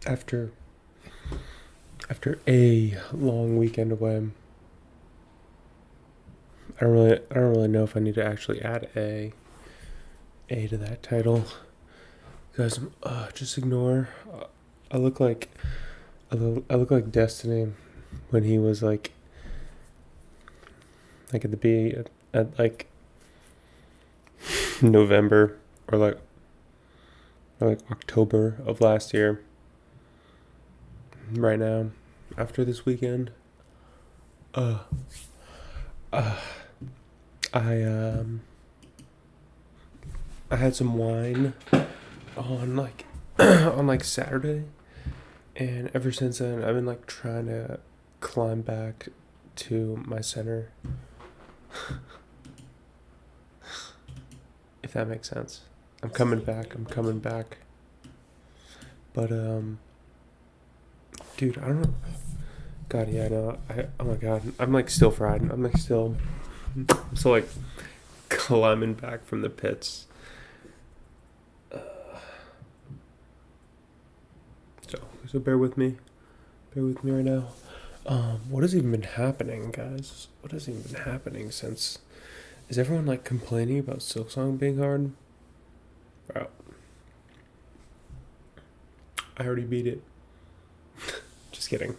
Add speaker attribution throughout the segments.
Speaker 1: after a long weekend away. I don't really know if I need to actually add a to that title. Guys, just ignore. I look like I look like Destiny when he was like at the B at like November or like October of last year. Right now, after this weekend, uh, uh I I had some wine on on like Saturday, and ever since then I've been like trying to climb back to my center, if that makes sense. I'm coming back. I'm coming back. But dude, I don't know. God, yeah, I know. Oh my god, I'm like still fried. I'm still like climbing back from the pits. So bear with me. Bear with me right now. What has even been happening, guys? What has even been happening since? Is everyone like complaining about Silksong being hard? Bro, I already beat it. Just kidding.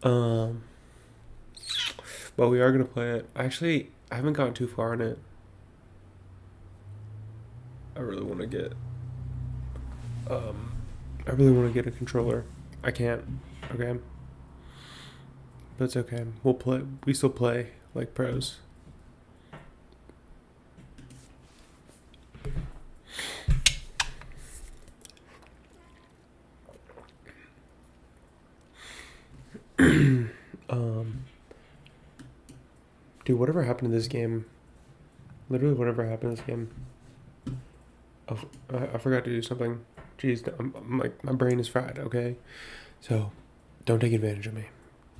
Speaker 1: Um, but we are gonna play it. Actually, I haven't gotten too far in it. I really want to get. Um, I really want to get a controller. I can't. Okay, but it's okay. We'll play. We still play like pros. um, dude, whatever happened to this game? Literally, whatever happened to this game? Oh, I forgot to do something. Jeez, I'm like my brain is fried. Okay, so don't take advantage of me.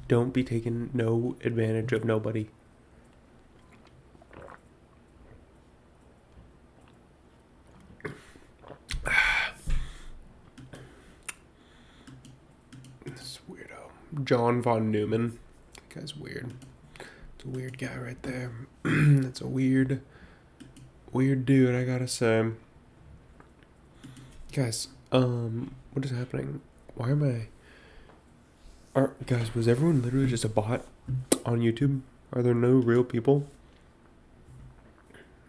Speaker 1: Don't be taking no advantage of nobody. This weirdo, John von Neumann. That guy's weird. It's a weird guy right there. That's a weird dude. I gotta say, guys. What is happening? Why am I? Guys, was everyone literally just a bot on YouTube? Are there no real people?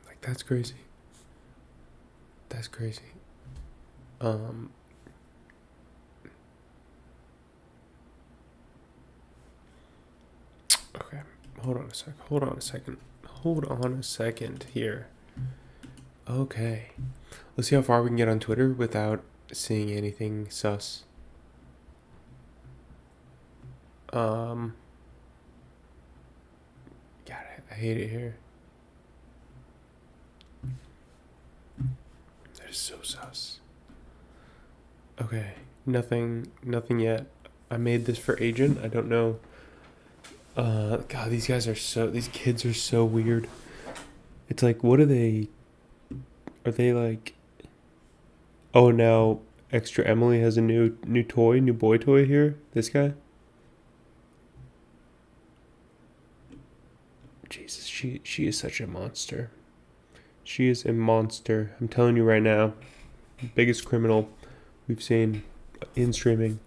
Speaker 1: Like that's crazy. That's crazy. Um. Okay. Hold on a sec. Hold on a second. Hold on a second here. Okay. Let's see how far we can get on Twitter without seeing anything sus. Um. God, I hate it here. That is so sus. Okay. Nothing yet. I made this for agent. I don't know. God, these kids are so weird. It's like, what are they? Are they like? Oh, now extra Emily has a new boy toy here. This guy. Jesus, she is such a monster. She is a monster. I'm telling you right now, biggest criminal we've seen in streaming.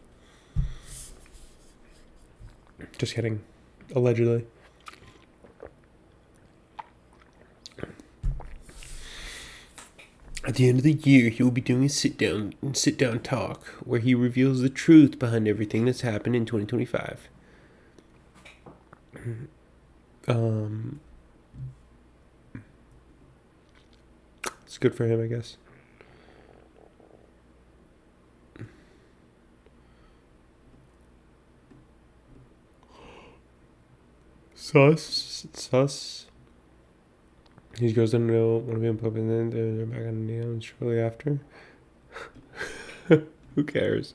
Speaker 1: Just kidding. Allegedly. At the end of the year, he will be doing a sit down talk where he reveals the truth behind everything that's happened in 2025. Um, it's good for him, I guess. Sus. He goes to know one of them popping in, they're back on the neon shortly after. Who cares?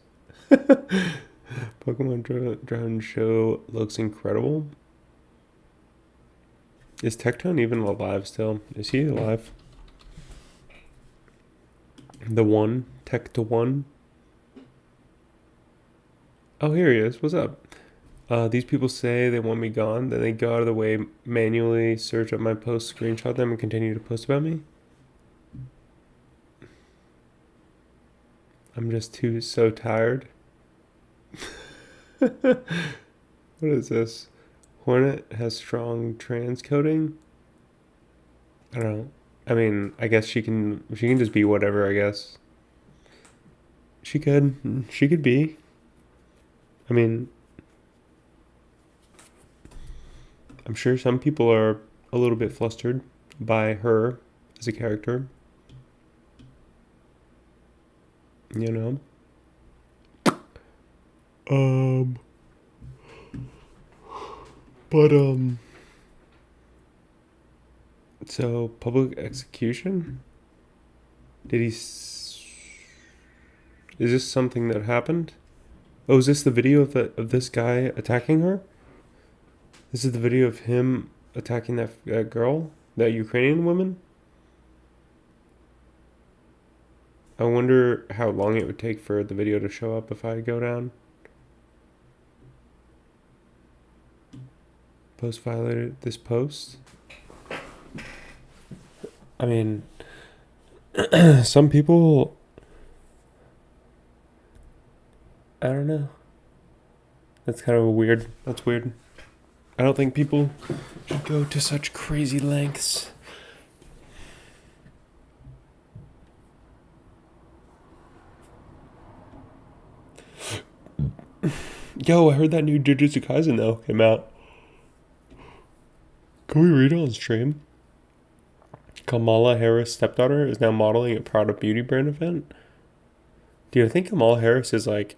Speaker 1: Pokemon Drone Show looks incredible. Is Tectone even alive still? Is he alive? The one? Tech to one? Oh, here he is. What's up? These people say they want me gone, then they go out of the way, manually search up my posts, screenshot them, and continue to post about me. I'm just so tired. What is this? Hornet has strong transcoding. I don't know. I mean, I guess she can just be whatever, I guess. She could be. I mean, I'm sure some people are a little bit flustered by her as a character, you know. Um but so public execution? Did he Is this something that happened? Oh, is this the video of this guy attacking her? This is the video of him attacking that girl, that Ukrainian woman. I wonder how long it would take for the video to show up if I go down. Post violated this post. I mean, some people, I don't know. That's kind of weird. That's weird. I don't think people should go to such crazy lengths. Yo, I heard that new Jujutsu Kaisen though came out. Can we read it on stream? Kamala Harris' stepdaughter is now modeling at Prada Beauty brand event. Dude, I think Kamala Harris is like,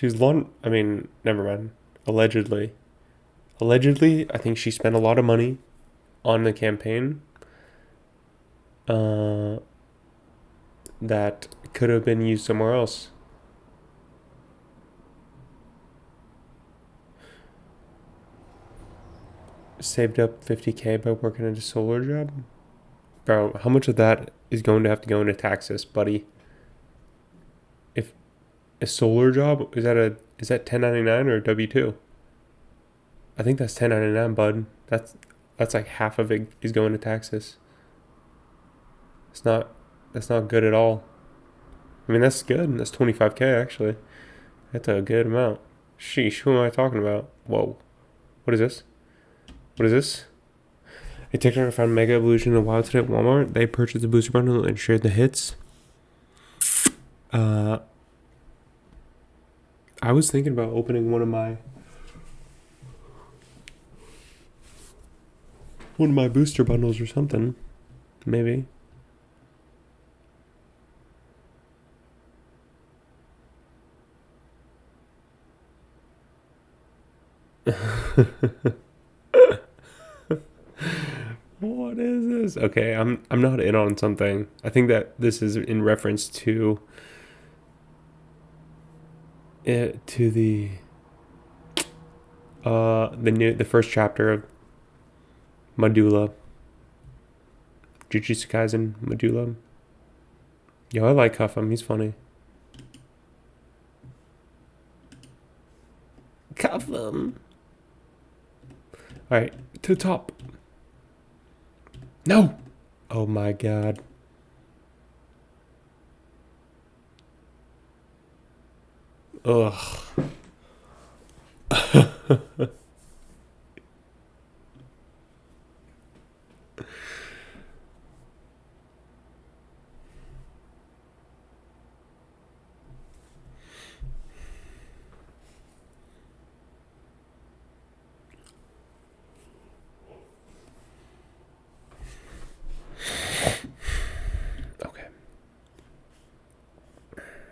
Speaker 1: I mean, never mind. Allegedly. Allegedly, I think she spent a lot of money on the campaign that could have been used somewhere else. Saved up 50K by working at a solar job. Bro, how much of that is going to have to go into taxes, buddy? If a solar job, is that 1099 or W2? I think that's 1099, bud. That's like half of it is going to taxes. That's not good at all. I mean, that's good. That's 25K actually. That's a good amount. Sheesh, who am I talking about? Whoa. What is this? What is this? A TikToker found Mega Evolution in the wild today at Walmart. They purchased the booster bundle and shared the hits. I was thinking about opening one of my booster bundles or something. Maybe. What is this? Okay, I'm not in on something. I think that this is in reference to it to the first chapter of Medulla. Jujutsu Kaisen Medulla. Yo, I like Cuffham. He's funny. Cuffham. All right, to the top. No. Oh my god. Ugh.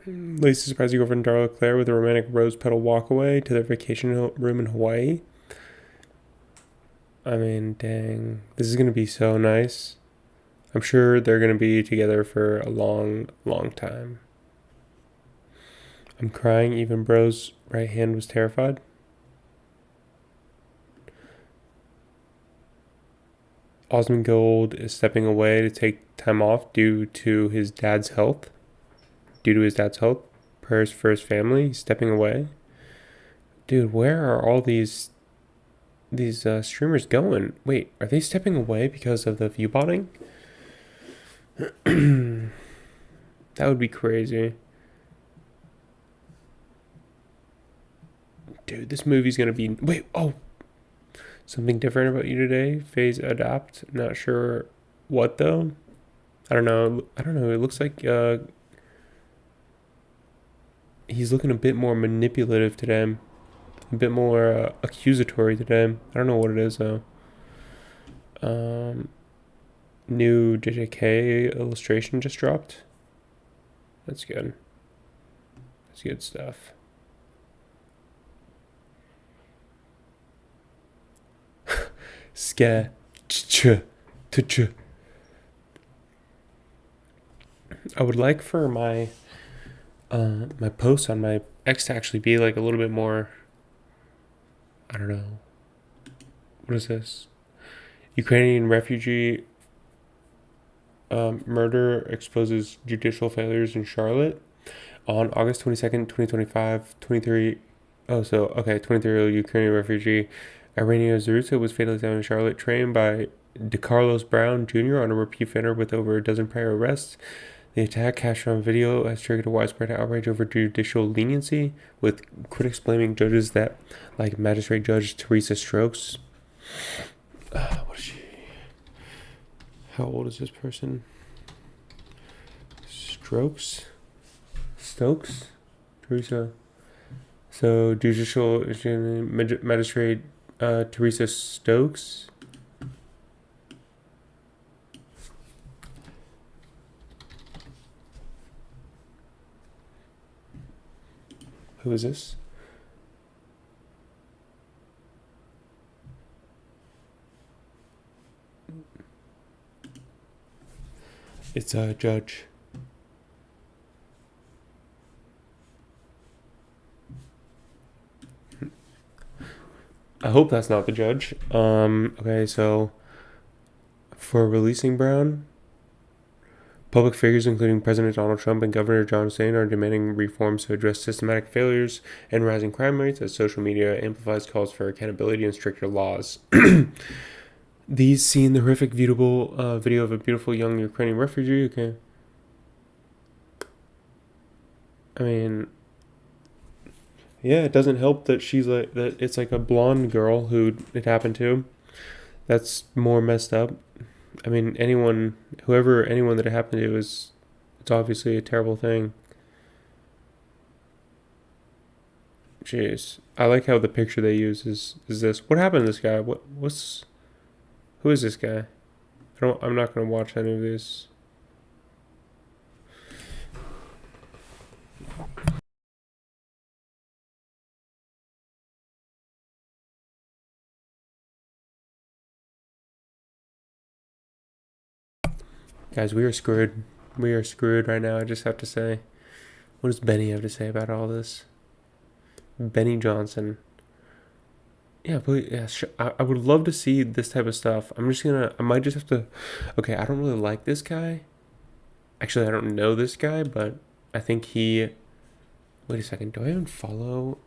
Speaker 1: Lacey surprised your girlfriend Darla Claire with a romantic rose petal walkaway to their vacation room in Hawaii. I mean, dang. This is going to be so nice. I'm sure they're going to be together for a long, long time. I'm crying. Even Bro's right hand was terrified. Osmond Gold is stepping away to take time off due to his dad's health. prayers for his family. He's stepping away. Dude, where are all these streamers going? Wait, are they stepping away because of the view botting? That would be crazy. Dude, this movie's gonna be... Wait, oh! Something different about you today? Phase adapt. Not sure what, though. I don't know. It looks like he's looking a bit more manipulative today. A bit more accusatory today. I don't know what it is, though. New JJK illustration just dropped. That's good. That's good stuff. Scare. I would like for my my posts on my X to actually be like a little bit more, I don't know. What is this? Ukrainian refugee murder exposes judicial failures in Charlotte. On August 22nd, 2025, 23-year-old Ukrainian refugee Irina Zarusa was fatally stabbed in Charlotte, trained by DeCarlos Brown Jr. on a repeat offender with over a dozen prior arrests. The attack, captured on video, has triggered a widespread outrage over judicial leniency, with critics blaming judges that, like Magistrate Judge Teresa Stokes. What is she? How old is this person? Stokes? Teresa. So, Judicial Magistrate Teresa Stokes. Who is this? It's a judge. I hope that's not the judge. Okay, so for releasing Brown, public figures including President Donald Trump and Governor John Stein are demanding reforms to address systematic failures and rising crime rates as social media amplifies calls for accountability and stricter laws. These seen the horrific viewable video of a beautiful young Ukrainian refugee. Okay. I mean, yeah, it doesn't help that she's like that. It's like a blonde girl who it happened to. That's more messed up. I mean, anyone that it happened to it's obviously a terrible thing. Jeez, I like how the picture they use is this. What happened to this guy? Who is this guy? I'm not gonna watch any of these. Guys, we are screwed. We are screwed right now, I just have to say. What does Benny have to say about all this? Benny Johnson. Yeah, but yeah, I would love to see this type of stuff. I might just have to. Okay, I don't really like this guy. Actually, I don't know this guy, but I think he. Wait a second. Do I even follow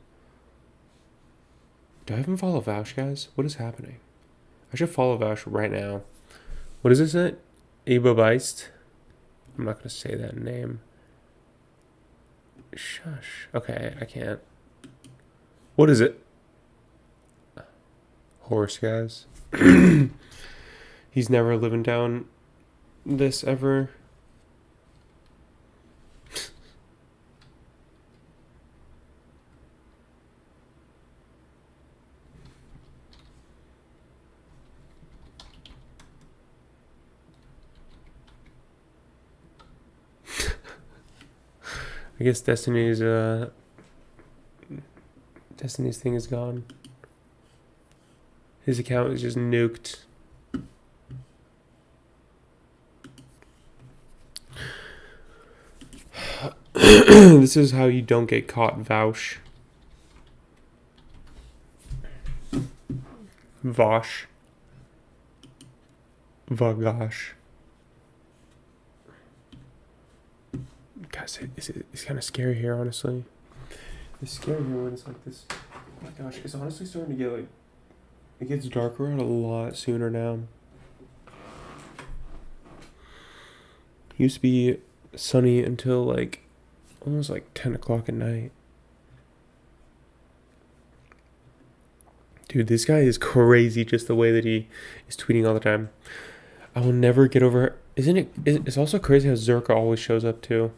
Speaker 1: Vaush, guys? What is happening? I should follow Vaush right now. What is this at? Eba Beist. I'm not gonna say that name. Shush. Okay, I can't. What is it? Horse, guys. He's never living down this ever. I guess Destiny's thing is gone. His account is just nuked. This is how you don't get caught, Vaush. Vosh. Vagash. Guys, it's kind of scary here, honestly. It's scary here when it's like this. Oh my gosh, it's honestly starting to get like, it gets darker out a lot sooner now. Used to be sunny until like almost like 10 o'clock at night. Dude, this guy is crazy just the way that he is tweeting all the time. I will never get over. Isn't it? It's also crazy how Zerka always shows up too.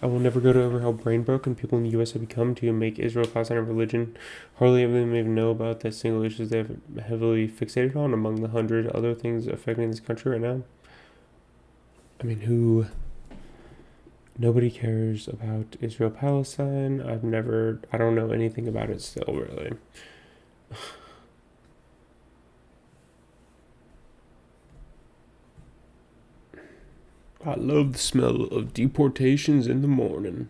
Speaker 1: I will never get over how brain broken people in the U.S. have become to make Israel Palestine a religion. Hardly any of them even know about the single issues they have heavily fixated on among the 100 other things affecting this country right now. I mean, nobody cares about Israel Palestine. I don't know anything about it still, really. I love the smell of deportations in the morning.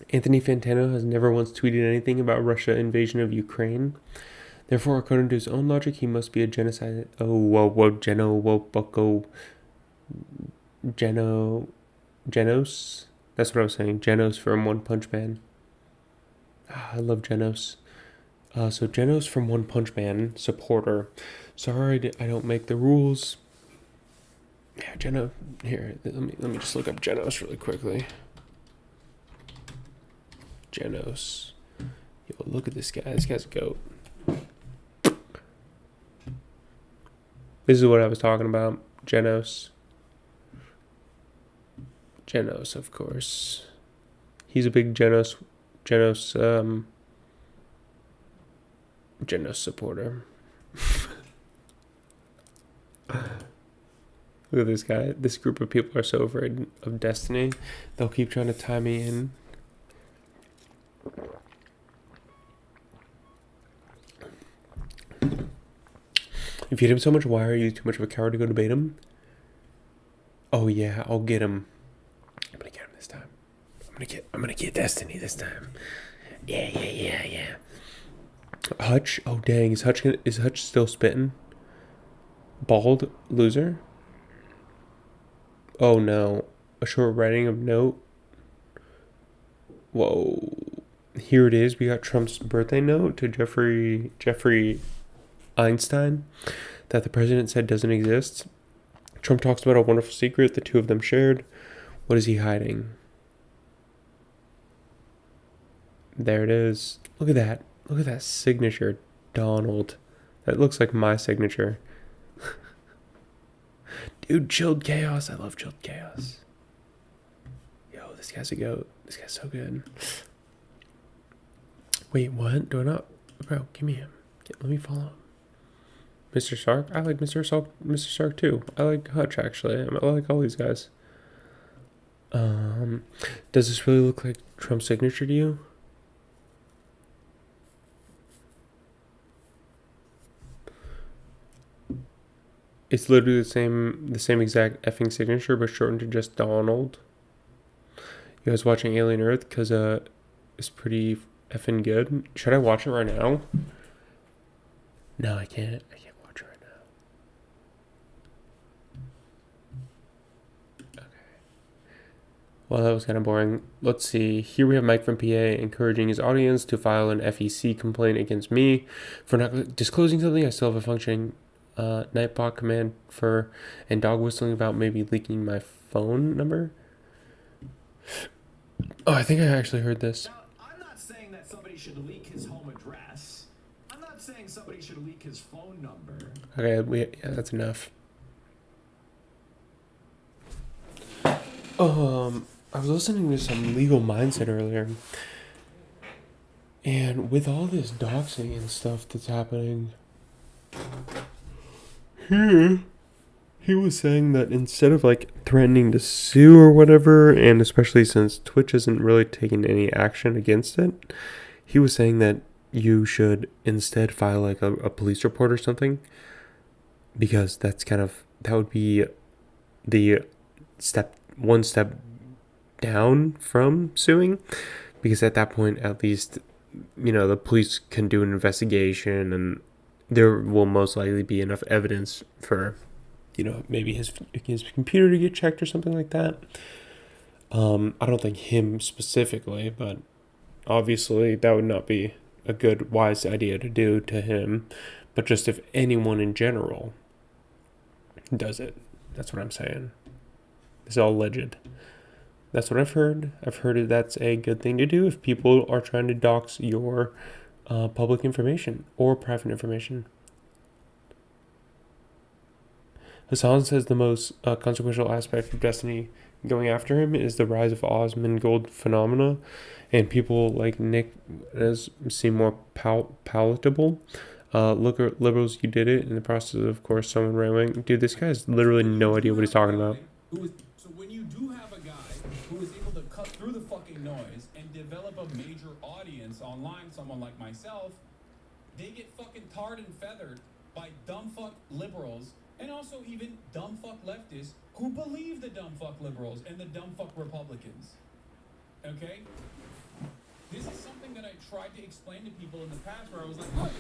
Speaker 1: Anthony Fantano has never once tweeted anything about Russia's invasion of Ukraine. Therefore, according to his own logic, he must be a genocide. Genos. That's what I was saying. Genos from One Punch Man. I love Genos. So Genos from One Punch Man, supporter. Sorry, I don't make the rules. Yeah, Genos. Here, let me just look up Genos really quickly. Genos. Yo, look at this guy. This guy's a goat. This is what I was talking about. Genos. Genos, of course. He's a big Genos supporter. Look at this guy. This group of people are so afraid of destiny. They'll keep trying to tie me in. If you hate him so much, why are you too much of a coward to go debate him? Oh yeah, I'll get him. I'm gonna get him this time. I'm gonna get Destiny this time. Yeah. Hutch? Oh dang, is Hutch still spitting? Bald loser? Oh no. A short writing of note. Whoa. Here it is. We got Trump's birthday note to Jeffrey Einstein that the president said doesn't exist. Trump talks about a wonderful secret the two of them shared. What is he hiding? There it is. Look at that. Look at that signature, Donald. That looks like my signature. Dude, chilled chaos. I love chilled chaos. Yo, this guy's a goat. This guy's so good. Wait, what? Do I not? Bro, give me him. Let me follow him. Mr. Stark? I like Mr. Stark too. I like Hutch, actually. I like all these guys. Does this really look like Trump's signature to you? It's literally the same exact effing signature, but shortened to just Donald. You guys watching Alien Earth? Because it's pretty effing good. Should I watch it right now? No, I can't. I can't watch it right now. Okay. Well, that was kind of boring. Let's see. Here we have Mike from PA encouraging his audience to file an FEC complaint against me for not disclosing something. I still have a functioning Nightbot command for, and dog whistling about maybe leaking my phone number. Oh, I think I actually heard this.
Speaker 2: Now, I'm not saying that somebody should leak his home address. I'm not saying somebody should leak his phone number.
Speaker 1: Okay, that's enough. I was listening to some Legal Mindset earlier, and with all this doxing and stuff that's happening, he was saying that instead of like threatening to sue or whatever, and especially since Twitch isn't really taking any action against it, he was saying that you should instead file like a police report or something, because that would be the one step down from suing, because at that point at least the police can do an investigation, and there will most likely be enough evidence for, maybe his computer to get checked or something like that. I don't think him specifically, but obviously that would not be a good, wise idea to do to him. But just if anyone in general does it, that's what I'm saying. It's all alleged. That's what I've heard. I've heard that's a good thing to do if people are trying to dox your public information or private information. Hassan says the most consequential aspect of Destiny going after him is the rise of Osmongold phenomena, and people like Nick seem more palatable. Look at liberals, you did it in the process of course, someone railing. Dude, this guy has literally no idea what he's talking about.
Speaker 2: So when you do have a guy who is able to cut through the fucking noise and develop a major audience online, someone like myself, they get fucking tarred and feathered by dumb fuck liberals and also even dumb fuck leftists who believe the dumb fuck liberals and the dumb fuck Republicans. Okay? This is something that I tried to explain to people in the past where I was like, look,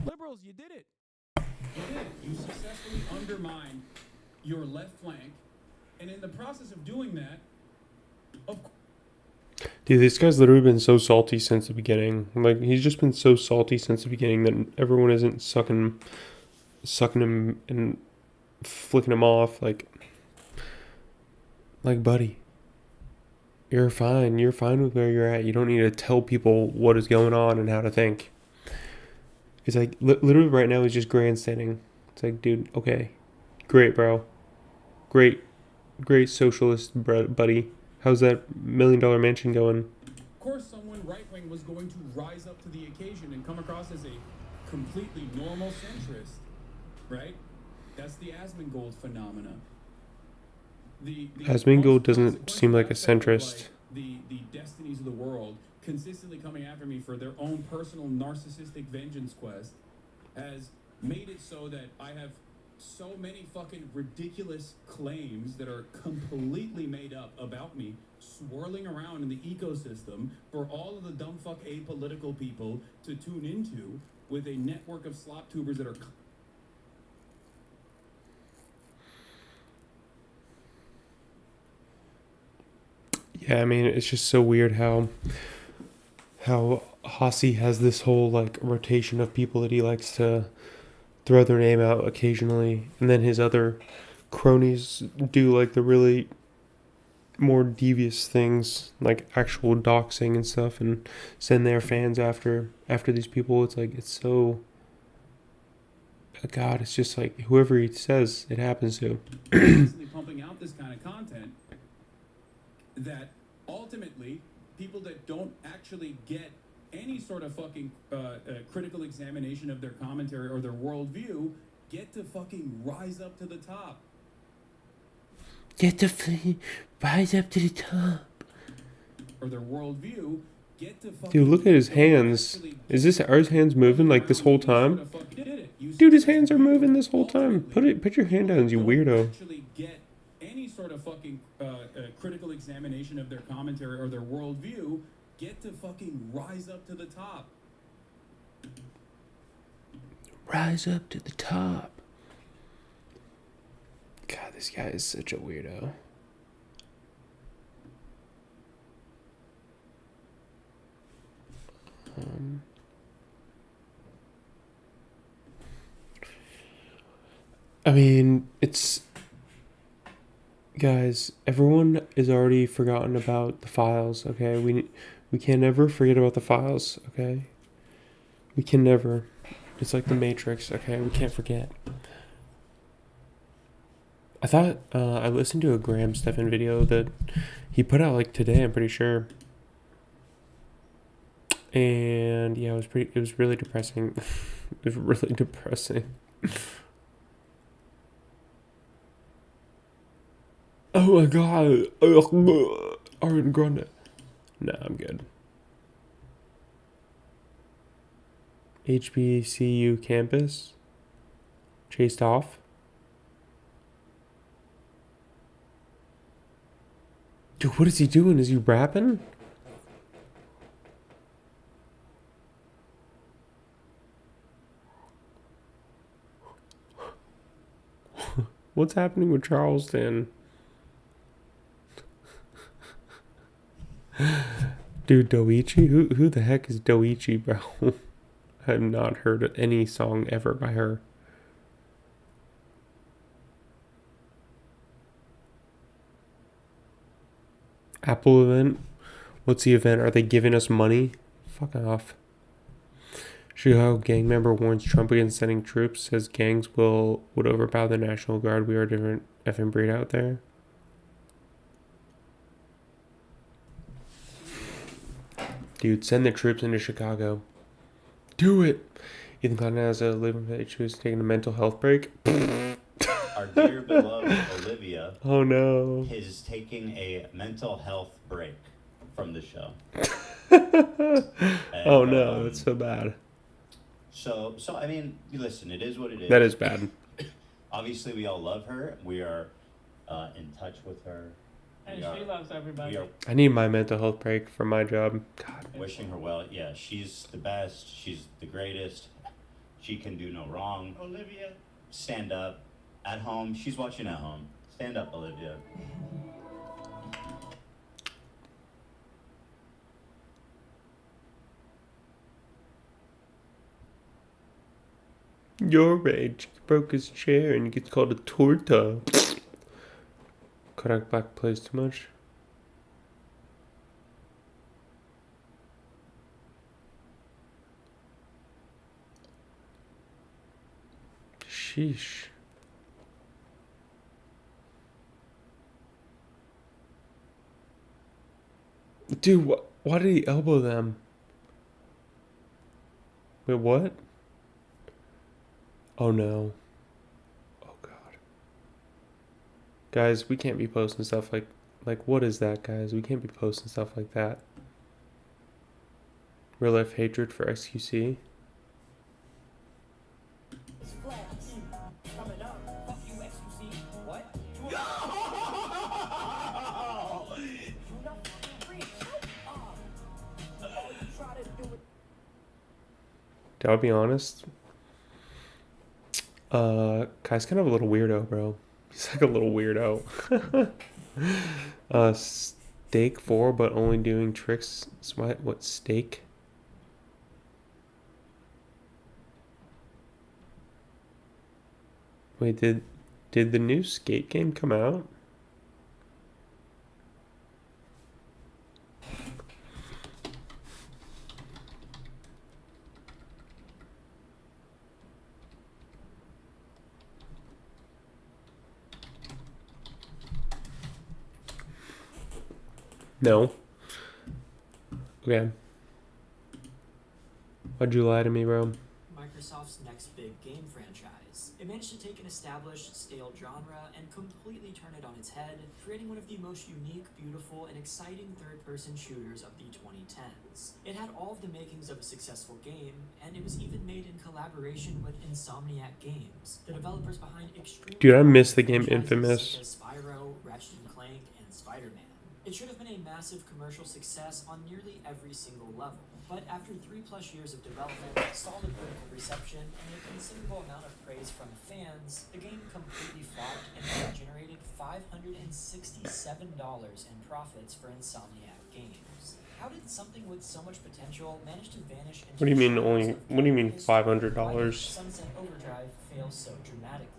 Speaker 2: liberals, you did it. You did it. You successfully undermined your left flank. And in the process of doing that,
Speaker 1: dude, this guy's literally been so salty since the beginning. Like, he's just been so salty since the beginning that everyone isn't sucking him and flicking him off. Like, buddy, you're fine. You're fine with where you're at. You don't need to tell people what is going on and how to think. It's like, literally right now he's just grandstanding. It's like, dude, okay, great, bro. Great socialist buddy. How's that $1 million mansion going?
Speaker 2: Of course, someone right-wing was going to rise up to the occasion and come across as a completely normal centrist, right? That's the Asmongold phenomena.
Speaker 1: Asmongold doesn't seem like a centrist.
Speaker 2: The destinies of the world consistently coming after me for their own personal narcissistic vengeance quest has made it so that I have so many fucking ridiculous claims that are completely made up about me swirling around in the ecosystem for all of the dumb fuck apolitical people to tune into with a network of slop tubers that are
Speaker 1: yeah, I mean, it's just so weird how Hossie has this whole like rotation of people that he likes to throw their name out occasionally, and then his other cronies do like the really more devious things, like actual doxing and stuff, and send their fans after these people. It's like, it's so, God, it's just like whoever he says it happens to.
Speaker 2: pumping out this kind of content that ultimately people that don't actually get any sort of fucking critical examination of their commentary or their worldview get to fucking rise up to the top.
Speaker 1: Get to rise up to the top.
Speaker 2: Or their worldview get to fucking...
Speaker 1: Dude, look at his hands. Are his hands moving like this whole time? Dude, his hands are moving this whole time. Put your hand down, you weirdo.
Speaker 2: Get any sort of fucking critical examination of their commentary or their worldview get to fucking rise up to the top.
Speaker 1: Rise up to the top. God, this guy is such a weirdo. I mean, it's... Guys, everyone is already forgotten about the files, okay? We can never forget about the files, okay? We can never. It's like the Matrix, okay? We can't forget. I thought, I listened to a Graham Stephan video that he put out like today, I'm pretty sure. And yeah, it was really depressing. It was really depressing. Oh my god. Ariana Grande. Nah, I'm good. HBCU campus. Chased off. Dude, what is he doing? Is he rapping? What's happening with Charleston? Dude, Doichi? Who the heck is Doichi, bro? I have not heard any song ever by her. Apple event? What's the event? Are they giving us money? Fuck off. Chicago gang member warns Trump against sending troops. Says gangs would overpower the National Guard. We are a different effing breed out there. Dude, send the troops into Chicago. Do it. Ethan Cotton has a living page. She was taking a mental health break.
Speaker 3: Our dear beloved Olivia
Speaker 1: Oh no.
Speaker 3: is taking a mental health break from the show. And,
Speaker 1: Oh no, that's so bad.
Speaker 3: So I mean, listen, it is what it is.
Speaker 1: That is bad.
Speaker 3: Obviously, we all love her. We are in touch with her.
Speaker 4: And she loves everybody.
Speaker 3: We are
Speaker 1: I need my mental health break from my job. God.
Speaker 3: wishing her well. Yeah, she's the best. She's the greatest. She can do no wrong. Olivia, stand up. At home, she's watching at home. Stand up, Olivia.
Speaker 1: Your age broke his chair and gets called a torta. Kodak Black plays too much. Sheesh. Dude, why did he elbow them? Wait, what? Oh no. Oh god. Guys, we can't be posting stuff like what is that, guys? We can't be posting stuff like that. Real life hatred for XQC. I'll be honest. Kai's kind of a little weirdo, bro. He's like a little weirdo. Steak 4, but only doing tricks. What steak? Wait, did the new skate game come out? No. Okay. Why'd you lie to me, bro?
Speaker 5: Microsoft's next big game franchise. It managed to take an established, stale genre and completely turn it on its head, creating one of the most unique, beautiful, and exciting third-person shooters of the 2010s. It had all of the makings of a successful game, and it was even made in collaboration with Insomniac Games, the developers behind extreme.
Speaker 1: Dude, I miss the game
Speaker 5: franchises
Speaker 1: Infamous.
Speaker 5: such as Spyro, Ratchet and Clank, and Spider-Man. It should have been a massive commercial success on nearly every single level, but after 3+ years of development, solid critical reception, and a considerable amount of praise from fans, the game completely flopped and generated $567 in profits for Insomniac Games. How did something with so much potential manage to vanish into
Speaker 1: What do you mean
Speaker 5: the shadows
Speaker 1: only?
Speaker 5: of
Speaker 1: What do you mean
Speaker 5: history?
Speaker 1: $500?
Speaker 5: Why did Sunset Overdrive fail so dramatically?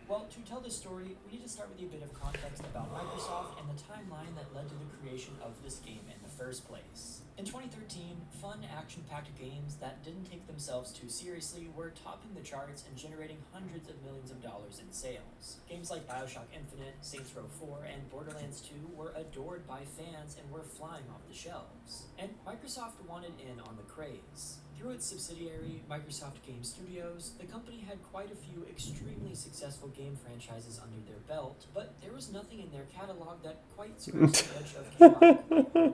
Speaker 5: Well, to tell this story, we need to start with a bit of context about Microsoft and the timeline that led to the creation of this game in the first place. In 2013, fun, action-packed games that didn't take themselves too seriously were topping the charts and generating hundreds of millions of dollars in sales. Games like BioShock Infinite, Saints Row 4, and Borderlands 2 were adored by fans and were flying off the shelves. And Microsoft wanted in on the craze. Through its subsidiary, Microsoft Game Studios, the company had quite a few extremely successful game franchises under their belt, but there was nothing in their catalog that quite scratched the edge of chaotic fun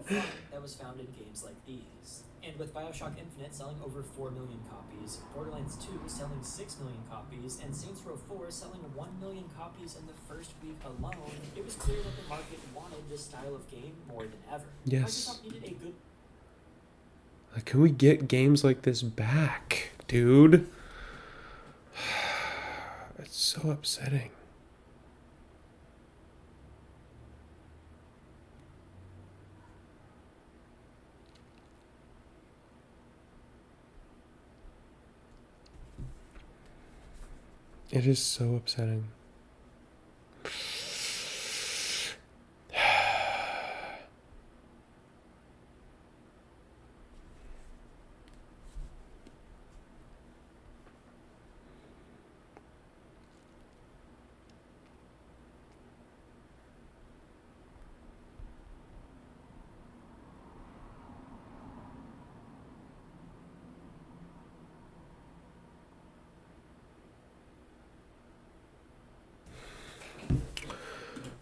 Speaker 5: that was found in games like these. And with BioShock Infinite selling over 4 million copies, Borderlands 2 selling 6 million copies, and Saints Row 4 selling 1 million copies in the first week alone, it was clear that the market wanted this style of game more than ever.
Speaker 1: Yes.
Speaker 5: Microsoft needed a good.
Speaker 1: Can we get games like this back, dude? It's so upsetting. It is so upsetting.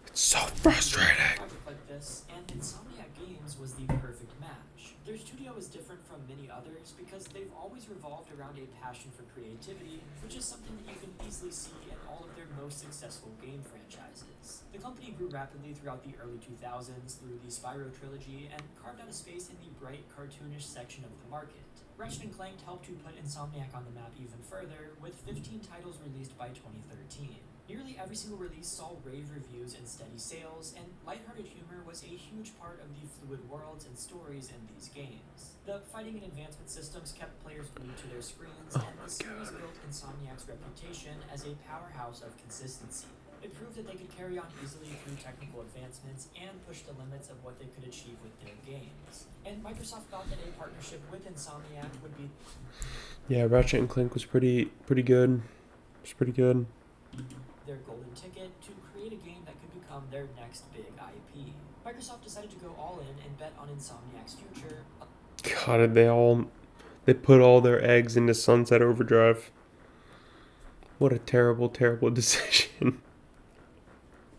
Speaker 1: It's so frustrating.
Speaker 5: A project like this, and Insomniac Games was the perfect match. Their studio is different from many others because they've always revolved around a passion for creativity, which is something that you can easily see in all of their most successful game franchises. The company grew rapidly throughout the early 2000s through the Spyro trilogy and carved out a space in the bright, cartoonish section of the market. Ratchet & Clank helped to put Insomniac on the map even further, with 15 titles released by 2013. Nearly every single release saw rave reviews and steady sales, and lighthearted humor was a huge part of the fluid worlds and stories in these games. The fighting and advancement systems kept players glued to their screens, and the series built Insomniac's reputation as a powerhouse of consistency. It proved that they could carry on easily through technical advancements and push the limits of what they could achieve with their games. And Microsoft thought that a partnership with Insomniac would be...
Speaker 1: Yeah, Ratchet and Clank was pretty good. It's pretty good.
Speaker 5: Their golden ticket to create a game that could become their next big IP. Microsoft decided to go all in and bet on Insomniac's future.
Speaker 1: God, they put all their eggs into Sunset Overdrive. What a terrible, terrible decision.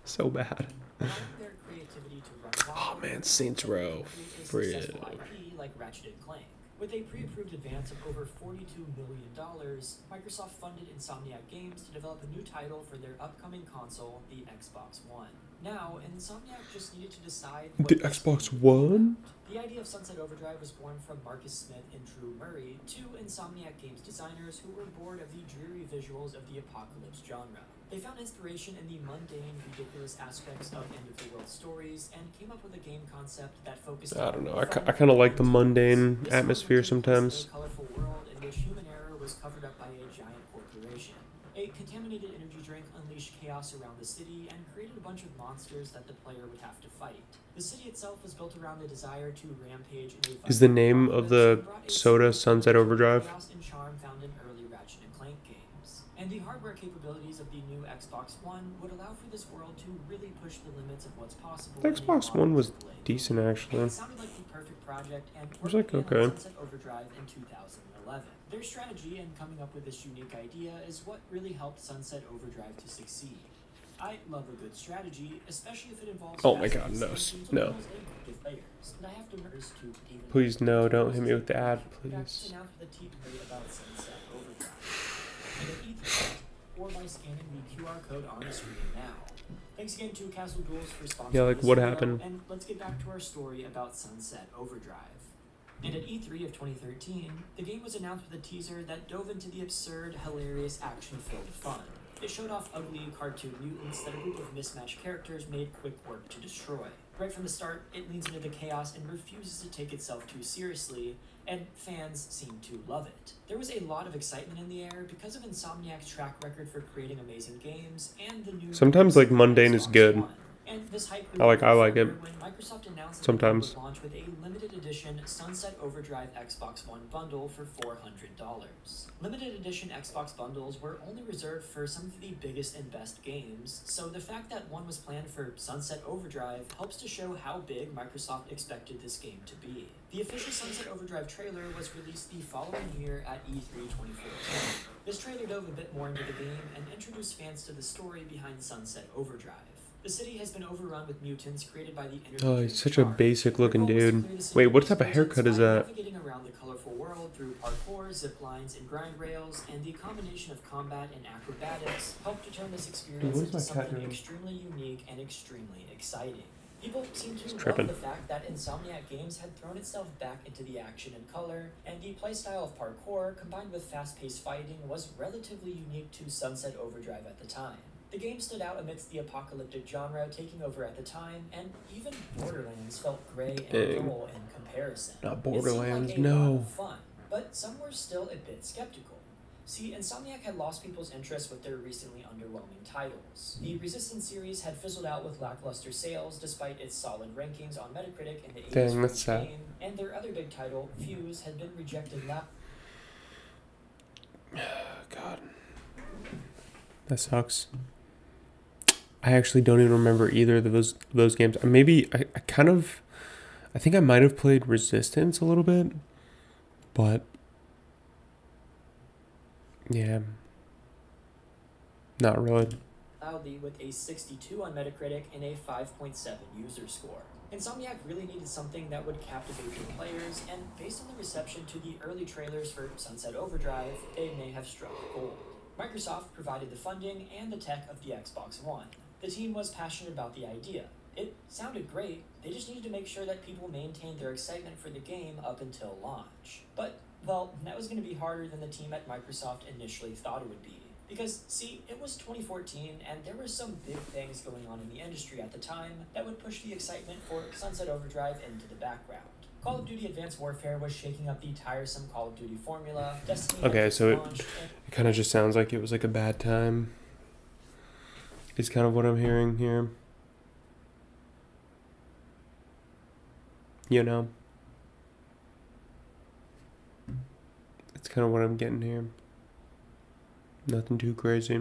Speaker 1: So bad.
Speaker 5: Allowing their creativity to run wild.
Speaker 1: Oh man, Saints Row.
Speaker 5: A
Speaker 1: Fred.
Speaker 5: successful IP like Ratchet and Clank. With a pre-approved advance of over $42 million, Microsoft funded Insomniac Games to develop a new title for their upcoming console, the Xbox One. Now, Insomniac just needed to decide what
Speaker 1: The
Speaker 5: this
Speaker 1: Xbox
Speaker 5: game would be
Speaker 1: One?
Speaker 5: about. The idea of Sunset Overdrive was born from Marcus Smith and Drew Murray, two Insomniac Games designers who were bored of the dreary visuals of the apocalypse genre. They found inspiration in the mundane, ridiculous aspects of end-of-the-world stories and came up with a game concept that focused
Speaker 1: I
Speaker 5: on
Speaker 1: don't know.
Speaker 5: fun
Speaker 1: I kind of like the
Speaker 5: and
Speaker 1: mundane
Speaker 5: this
Speaker 1: atmosphere
Speaker 5: world contains
Speaker 1: sometimes.
Speaker 5: a colorful world in which human error was covered up by a giant corporation. A contaminated energy drink unleashed chaos around the city and created a bunch of monsters that the player would have to fight. The city itself was built around a desire to rampage in a
Speaker 1: Is the name of the soda Sunset Overdrive?
Speaker 5: chaos and charm found in early Ratchet and Clank games. And the hardware capabilities of the new Xbox One would allow for this world to really push the limits of what's possible.
Speaker 1: The
Speaker 5: in a
Speaker 1: Xbox
Speaker 5: modern
Speaker 1: One was
Speaker 5: AAA game.
Speaker 1: decent actually.
Speaker 5: It sounded like the perfect project, and
Speaker 1: was
Speaker 5: worked
Speaker 1: like,
Speaker 5: again on
Speaker 1: okay.
Speaker 5: Sunset Overdrive in 2011. Their strategy in coming up with this unique idea is what really helped Sunset Overdrive to succeed. I love a good strategy, especially if it involves
Speaker 1: Oh my God,
Speaker 5: fast-paced
Speaker 1: no,
Speaker 5: systems
Speaker 1: no.
Speaker 5: or those addictive players. And I have to merge to even
Speaker 1: Please no, don't hit me with the ad,
Speaker 5: That's
Speaker 1: please.
Speaker 5: announced the team about Sunset Overdrive. And at E3, or by scanning the QR code on the screen now. Thanks again to Castle Duels for sponsoring
Speaker 1: Yeah, like,
Speaker 5: this
Speaker 1: what
Speaker 5: video,
Speaker 1: happened?
Speaker 5: And let's get back to our story about Sunset Overdrive. And at E3 of 2013, the game was announced with a teaser that dove into the absurd, hilarious, action-filled fun. It showed off ugly, cartoon mutants that a group of mismatched characters made quick work to destroy. Right from the start, it leans into the chaos and refuses to take itself too seriously, and fans seem to love it. There was a lot of excitement in the air because of Insomniac's track record for creating amazing games and the new...
Speaker 1: Sometimes, like, mundane is
Speaker 5: Xbox
Speaker 1: good.
Speaker 5: One. And this hype
Speaker 1: I like it.
Speaker 5: when Microsoft announced that
Speaker 1: Sometimes.
Speaker 5: the game would launch with a limited edition Sunset Overdrive Xbox One bundle for $400. Limited edition Xbox bundles were only reserved for some of the biggest and best games, so the fact that one was planned for Sunset Overdrive helps to show how big Microsoft expected this game to be. The official Sunset Overdrive trailer was released the following year at E3 2014. This trailer dove a bit more into the game and introduced fans to the story behind Sunset Overdrive. The city has been overrun with mutants created by the energy.
Speaker 1: Oh, he's such a basic looking
Speaker 5: Their goal was to
Speaker 1: dude.
Speaker 5: clear the city
Speaker 1: Wait, what
Speaker 5: of
Speaker 1: type of
Speaker 5: mutants
Speaker 1: haircut is
Speaker 5: by
Speaker 1: that?
Speaker 5: Navigating around the colorful world through parkour, zip lines, and grind rails, and the combination of combat and acrobatics helped to turn this experience
Speaker 1: what is
Speaker 5: into
Speaker 1: my cat
Speaker 5: something
Speaker 1: doing?
Speaker 5: extremely unique and extremely exciting. People seem to love
Speaker 1: tripping.
Speaker 5: the fact that Insomniac Games had thrown itself back into the action and color, and the playstyle of parkour combined with fast-paced fighting was relatively unique to Sunset Overdrive at the time. The game stood out amidst the apocalyptic genre taking over at the time, and even Borderlands felt gray and
Speaker 1: Dang.
Speaker 5: dull in comparison.
Speaker 1: Not
Speaker 5: It seemed
Speaker 1: Borderlands,
Speaker 5: like a lot
Speaker 1: no.
Speaker 5: of fun, but some were still a bit skeptical. See, Insomniac had lost people's interest with their recently underwhelming titles. The Resistance series had fizzled out with lackluster sales despite its solid rankings on Metacritic in the 80s
Speaker 1: Dang,
Speaker 5: for
Speaker 1: that's
Speaker 5: each
Speaker 1: sad.
Speaker 5: game, and their other big title, Fuse, had been rejected
Speaker 1: God. That sucks. I actually don't even remember either of those games. Maybe I think I might have played Resistance a little bit, but yeah, not really.
Speaker 5: loudly with a 62 on Metacritic and a 5.7 user score. Insomniac really needed something that would captivate the players, and based on the reception to the early trailers for Sunset Overdrive, they may have struck gold. Microsoft provided the funding and the tech of the Xbox One. The team was passionate about the idea. It sounded great, they just needed to make sure that people maintained their excitement for the game up until launch. But, well, that was going to be harder than the team at Microsoft initially thought it would be. Because, see, it was 2014, and there were some big things going on in the industry at the time that would push the excitement for Sunset Overdrive into the background. Call of Duty Advanced Warfare was shaking up the tiresome Call of Duty formula. Destiny had
Speaker 1: Okay,
Speaker 5: just
Speaker 1: so
Speaker 5: launched,
Speaker 1: it kind of just sounds like it was like a bad time. Is kind of what I'm hearing here. You know? It's kind of what I'm getting here. Nothing too crazy.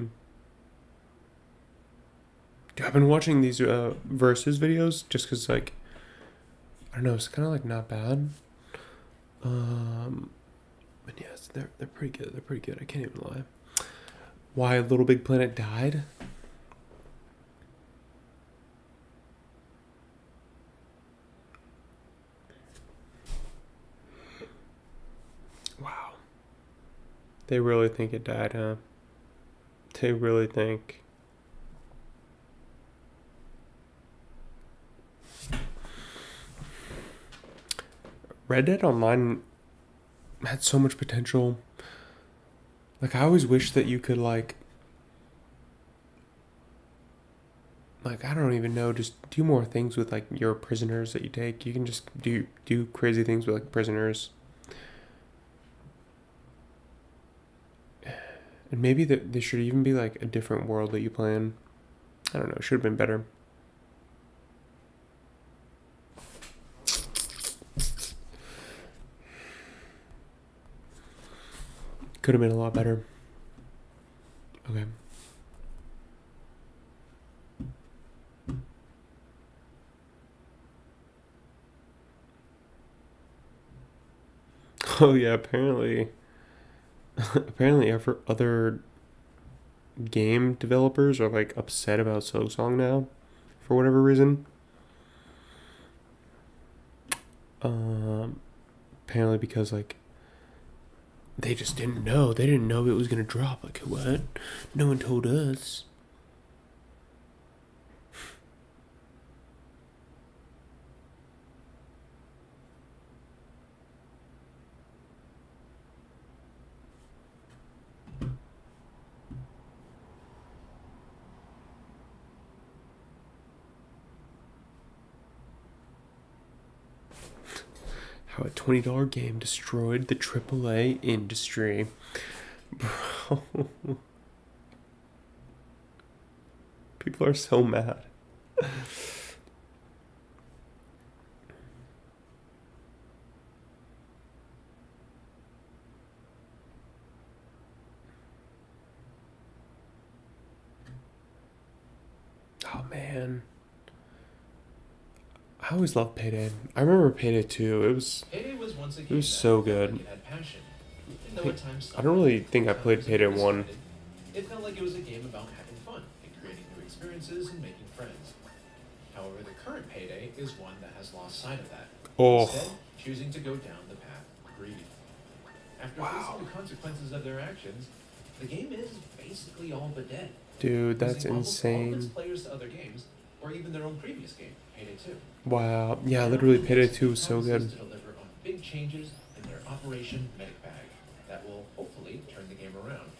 Speaker 1: Dude, I've been watching these versus videos just because, like, I don't know, it's kind of like not bad. But yes, they're pretty good. They're pretty good. I can't even lie. Why Little Big Planet died? Wow. They really think it died, huh? They really think. Red Dead Online had so much potential. Like, I always wish that you could, like, I don't even know, just do more things with, like, your prisoners that you take. You can just do crazy things with, like, prisoners. And maybe there should even be, like, a different world that you play in. I don't know, it should have been better. Could have been a lot better. Okay. Oh yeah, apparently other game developers are like upset about Silksong now for whatever reason. Apparently because like they just didn't know. They didn't know it was gonna drop. Like what? No one told us. How a $20 game destroyed the AAA industry. Bro. People are so mad. Oh man. I always loved Payday. I remember Payday 2.
Speaker 6: Payday was once a
Speaker 1: It
Speaker 6: game
Speaker 1: was
Speaker 6: that
Speaker 1: so
Speaker 6: felt like
Speaker 1: good.
Speaker 6: it had passion. And though at times
Speaker 1: I don't really
Speaker 6: some
Speaker 1: think I played
Speaker 6: was
Speaker 1: Payday
Speaker 6: excited,
Speaker 1: 1.
Speaker 6: It felt like it was a game about having fun and creating new experiences and making friends. However, the current Payday is one that has lost sight of that.
Speaker 1: Oh.
Speaker 6: Instead, choosing to go down the path of greed. After facing the consequences of their actions, the game is basically all but dead.
Speaker 1: Dude, that's
Speaker 6: losing almost all of its
Speaker 1: insane.
Speaker 6: players to other games, or even their own previous game, Payday 2.
Speaker 1: Wow. Yeah,
Speaker 6: And
Speaker 1: literally
Speaker 6: after
Speaker 1: Payday
Speaker 6: this,
Speaker 1: 2
Speaker 6: it
Speaker 1: was so
Speaker 6: promises
Speaker 1: good.
Speaker 6: to deliver on big changes in their Operation Medic Bag that will hopefully turn the game around.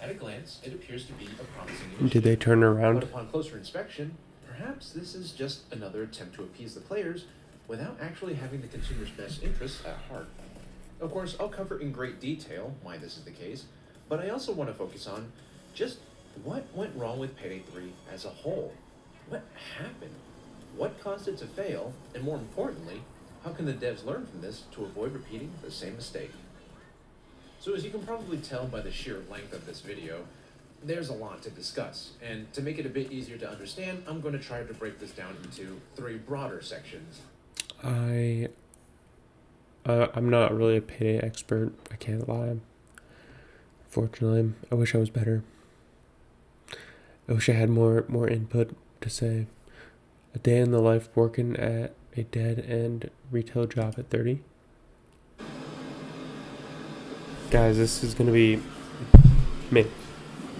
Speaker 6: At a glance, it appears to be a promising initiative.
Speaker 1: Did they turn
Speaker 6: But
Speaker 1: around?
Speaker 6: upon closer inspection, perhaps this is just another attempt to appease the players without actually having the consumer's best interests at heart. Of course, I'll cover in great detail why this is the case, But I also want to focus on just what went wrong with Payday 3 as a whole. What happened? What caused it to fail? And more importantly, how can the devs learn from this to avoid repeating the same mistake? So as you can probably tell by the sheer length of this video, there's a lot to discuss. And to make it a bit easier to understand, I'm going to try to break this down into 3 broader sections.
Speaker 1: I'm not really a Payday expert. I can't lie. Fortunately, I wish I was better. I wish I had more input to say. A day in the life working at a dead-end retail job at 30. Guys, this is gonna be me.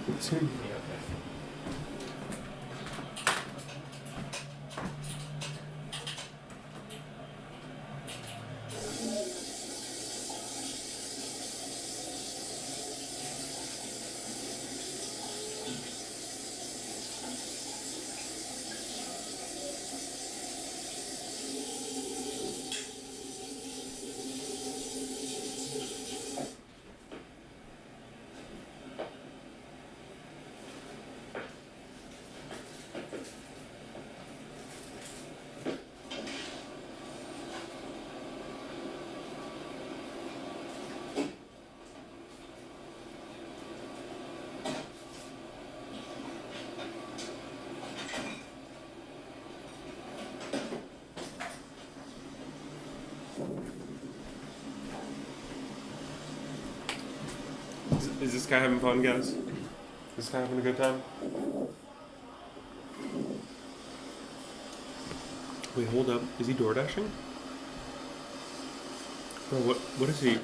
Speaker 1: It's gonna be me, okay. Is this guy having fun, guys? Is this guy having a good time? Wait, hold up. Is he door dashing? Bro, what is he?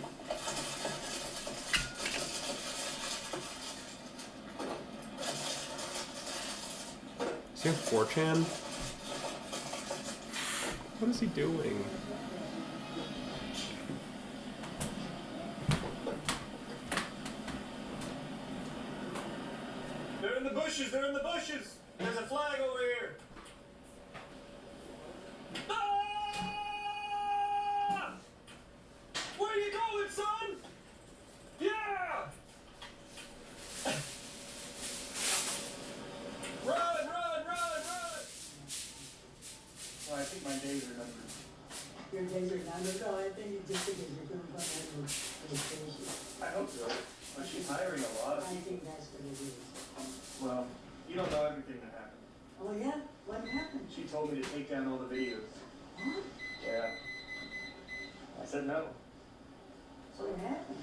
Speaker 1: Is he on 4chan? What is he doing?
Speaker 7: They're in the bushes! They're in the bushes! There's a flag over here! Ah! Where are you going, son? Yeah! Run, run, run, run! Well, I think my days are numbered.
Speaker 8: Your days are numbered. No, I think it's just because you're doing something with education.
Speaker 7: I hope so. But she's hiring a lot of
Speaker 8: I
Speaker 7: people.
Speaker 8: think that's what it is.
Speaker 7: Well, you don't know everything that happened.
Speaker 8: Oh yeah? What happened?
Speaker 7: She told me to take down all the videos.
Speaker 8: Huh?
Speaker 7: Yeah. I said no.
Speaker 8: So what happened?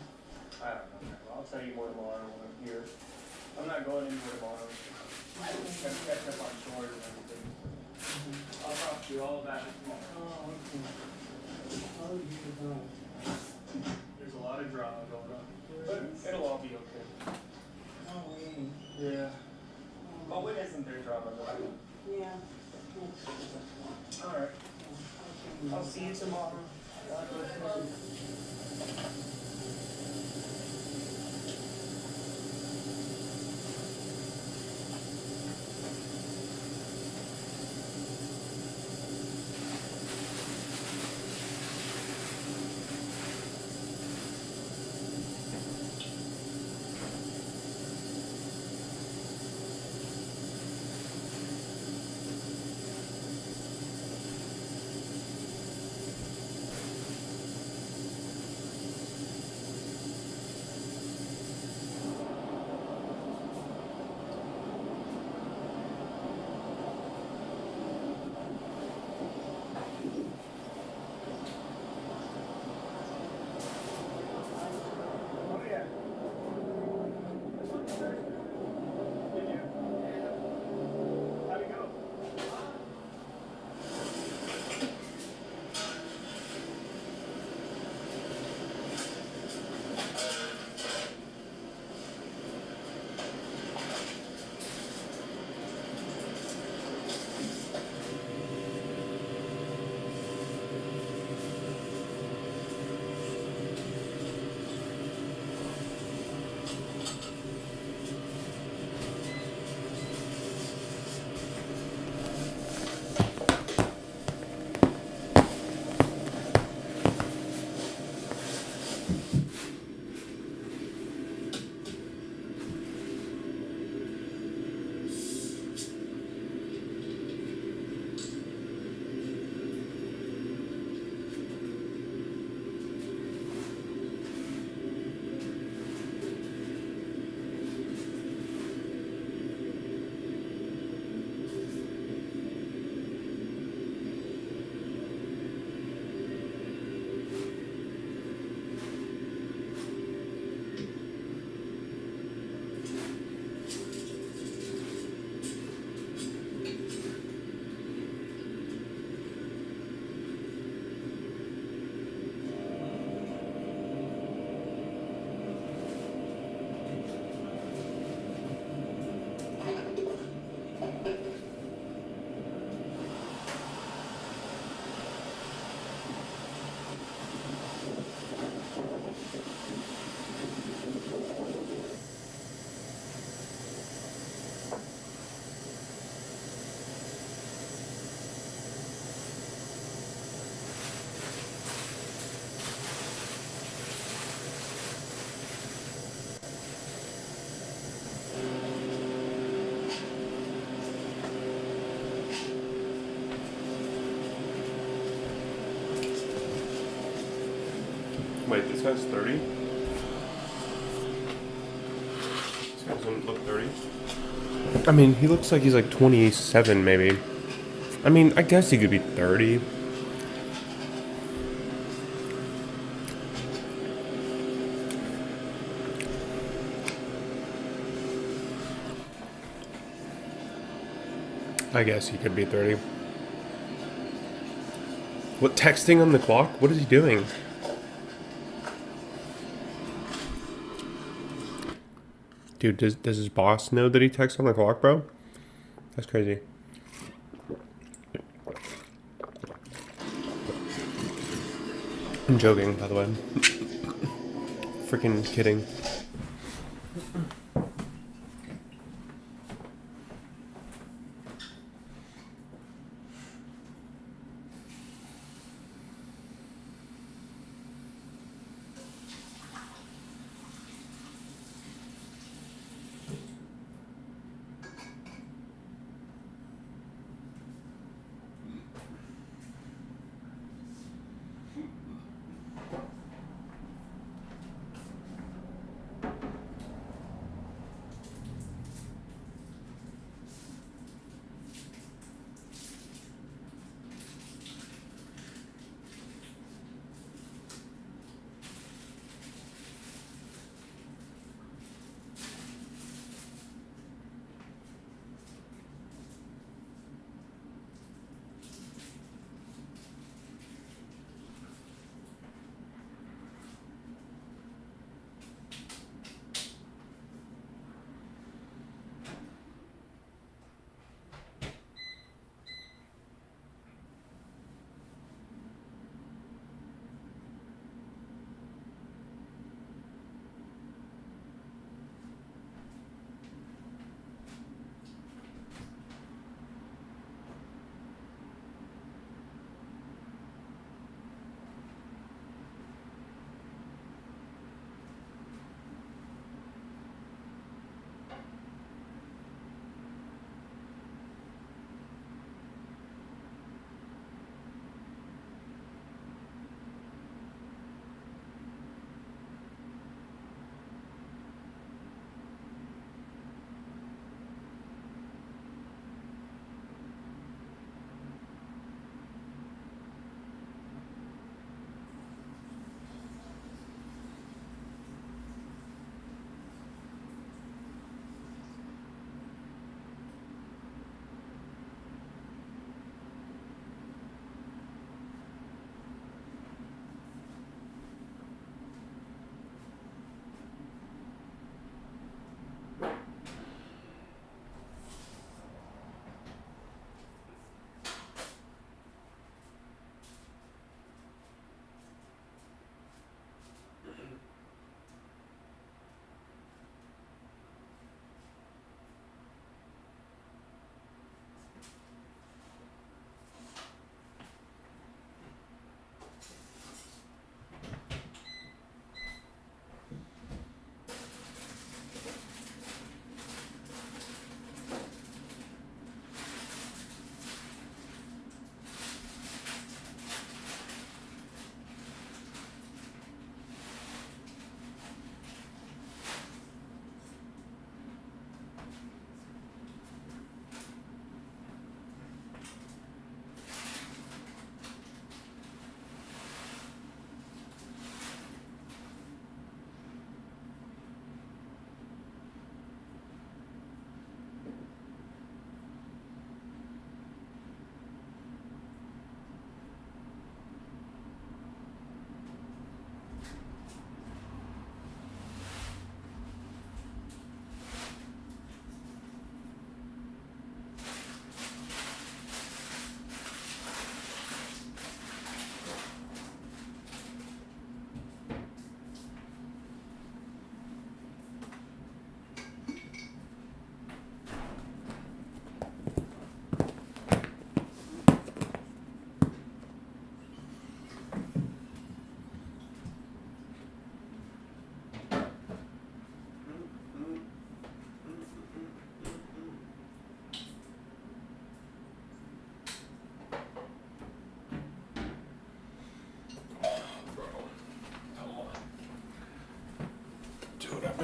Speaker 7: I don't know. Man. I'll tell you more tomorrow when I'm here. I'm not going anywhere tomorrow. Gotta catch up on chores and everything. I'll talk to you all about it tomorrow.
Speaker 8: Oh, okay. Oh, you know.
Speaker 7: There's a lot of drama going on. But it'll all be okay.
Speaker 8: Oh, yeah.
Speaker 7: Yeah.
Speaker 8: Oh,
Speaker 7: Oh, it isn't there drama going on.
Speaker 8: yeah.
Speaker 7: Alright.
Speaker 8: Okay.
Speaker 7: I'll see you tomorrow. God bless you.
Speaker 1: Wait, this guy's 30? This guy doesn't look 30. I mean, he looks like he's like 27 maybe. I mean, I guess he could be 30. I guess he could be 30. What, texting on the clock? What is he doing? Dude, does his boss know that he texts on the clock, bro? That's crazy. I'm joking, by the way. Freaking kidding.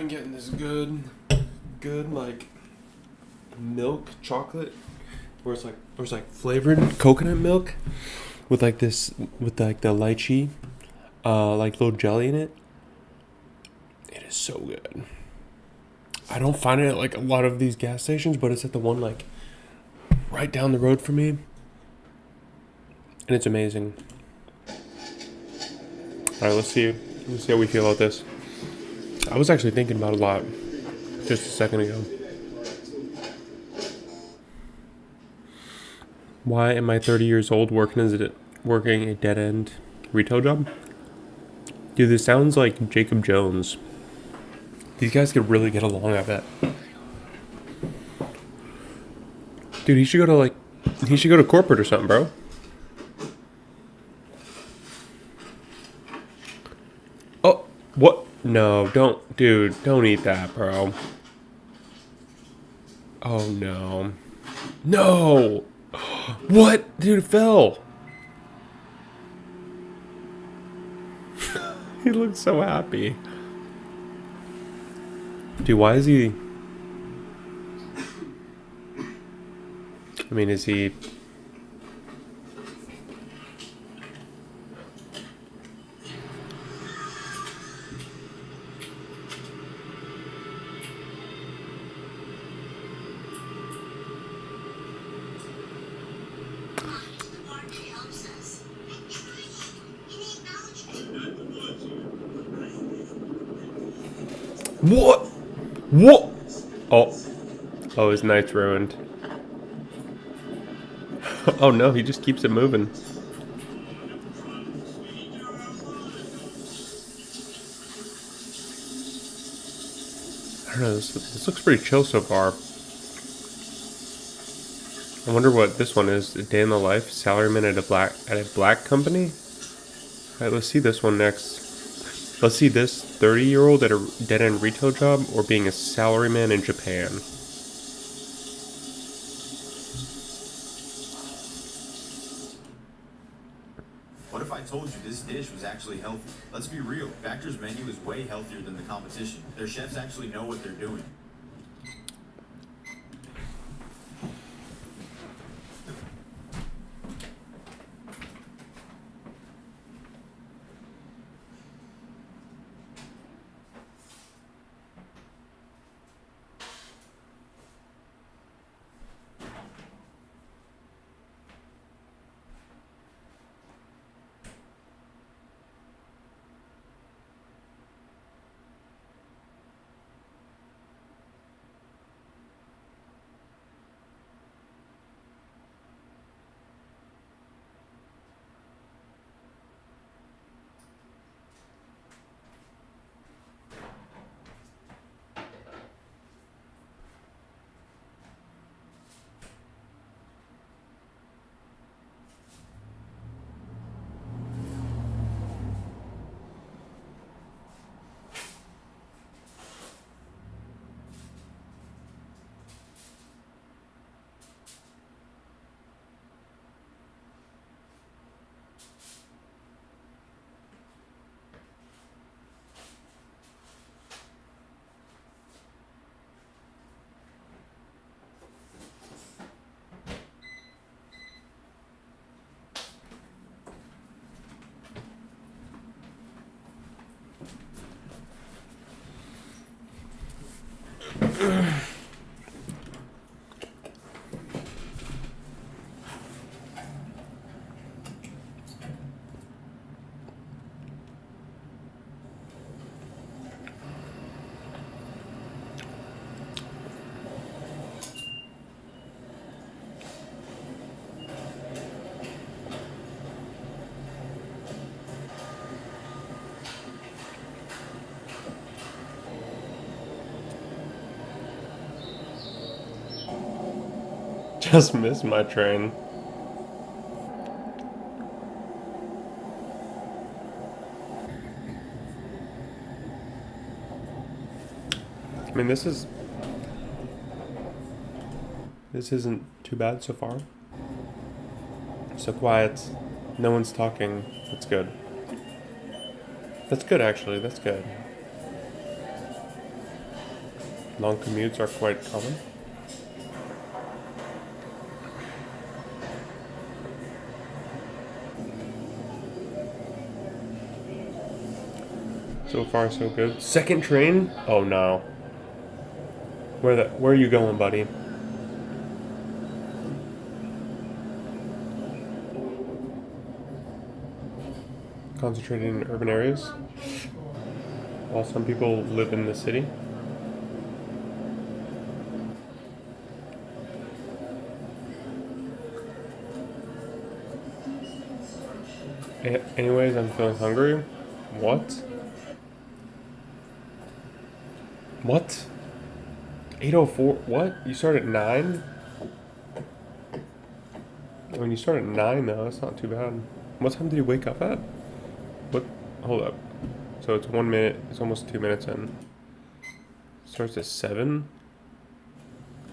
Speaker 1: been getting this good like milk chocolate, where it's like flavored coconut milk with like this with like the lychee, like little jelly in it. It is so good. I don't find it at like a lot of these gas stations, but it's at the one like right down the road from me, and it's amazing. All right, let's see how we feel about this. I was actually thinking about it a lot just a second ago. Why am I 30 years old working a dead end retail job? Dude, this sounds like Jacob Jones. These guys could really get along, I bet. Dude, he should go to corporate or something, bro. Oh, what? No, don't eat that, bro. Oh no. No! What? Dude, it fell. He looks so happy. Dude, why is he... I mean, is he... What? What? Oh, his night's ruined. Oh no, he just keeps it moving. I don't know, this looks pretty chill so far. I wonder what this one is. A day in the life, salaryman at a black company? Alright, let's see this one next. Let's see this 30-year-old at a dead-end retail job or being a salaryman in Japan.
Speaker 9: What if I told you this dish was actually healthy? Let's be real, Factor's menu is way healthier than the competition. Their chefs actually know what they're doing.
Speaker 1: Just missed my train. I mean, this isn't too bad so far. So quiet. No one's talking. That's good. That's good, actually. That's good. Long commutes are quite common. So far, so good. Second train? Oh no. Where are you going, buddy? Concentrated in urban areas, while some people live in the city. Anyways, I'm feeling hungry. What? What? 8:04? What? You start at 9? When you start at 9, though, that's not too bad. What time did you wake up at? What? Hold up. So it's 1 minute. It's almost 2 minutes in. Starts at 7?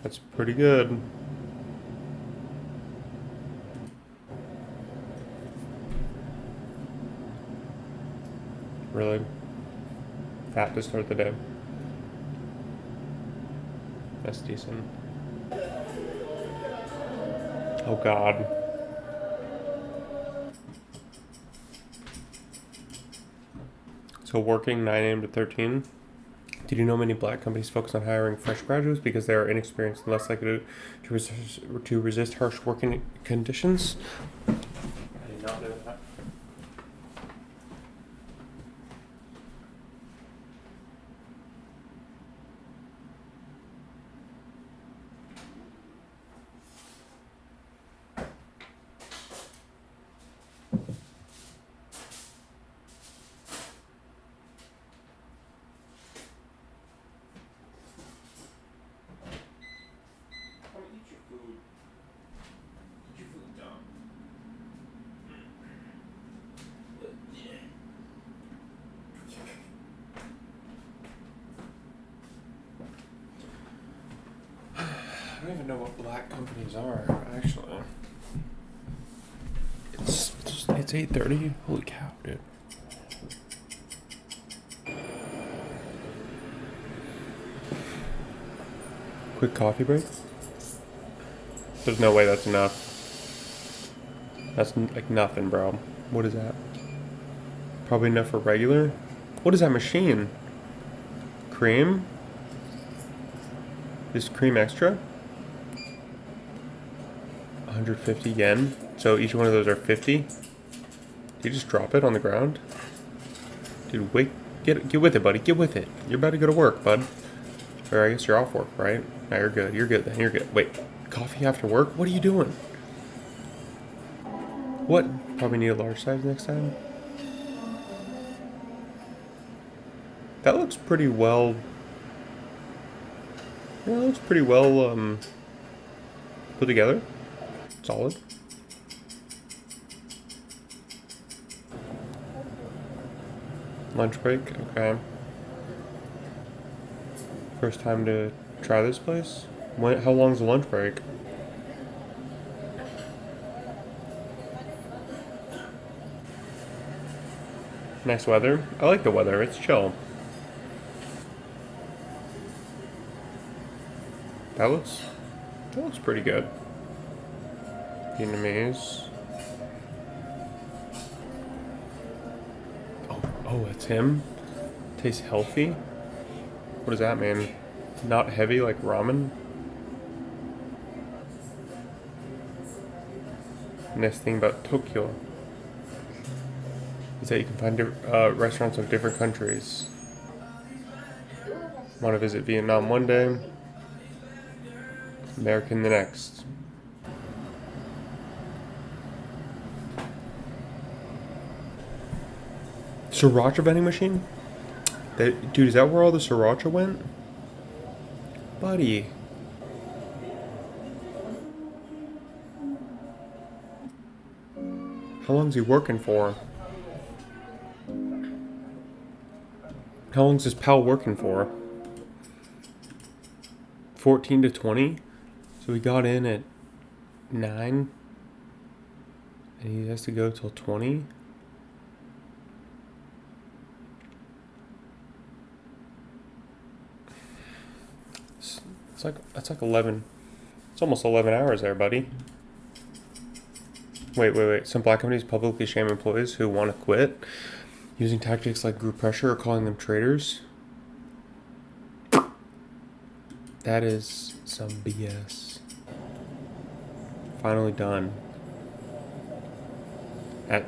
Speaker 1: That's pretty good. Really? That to start the day. That's decent. Oh god. So working 9 a.m. to 13. Did you know many black companies focus on hiring fresh graduates because they are inexperienced and less likely to resist harsh working conditions? I did not know that. I don't even know what black companies are, actually. It's 8:30? Holy cow, dude. Quick coffee break? There's no way that's enough. That's like nothing, bro. What is that? Probably enough for regular? What is that machine? Cream? Is cream extra? 150 yen. So each one of those are 50. Did you just drop it on the ground? Dude, wait. Get with it, buddy. Get with it. You're about to go to work, bud. Or I guess you're off work, right? No, you're good. You're good then. You're good. Wait. Coffee after work? What are you doing? What? Probably need a large size next time. That looks pretty well... Yeah, that looks pretty well, put together. Solid. Lunch break, okay. First time to try this place? How long's the lunch break? Nice weather. I like the weather, it's chill. That looks pretty good. Vietnamese. Oh, that's him? Tastes healthy? What does that mean? Not heavy like ramen? Nice thing about Tokyo is that you can find restaurants of different countries. Want to visit Vietnam one day, American the next. Sriracha vending machine? Dude, is that where all the sriracha went? Buddy. How long's he working for? How long's this pal working for? 14 to 20? So he got in at 9? And he has to go till 20? that's like 11. It's almost 11 hours there, buddy. Wait. Some black companies publicly shame employees who want to quit, using tactics like group pressure or calling them traitors. That is some BS. Finally done. At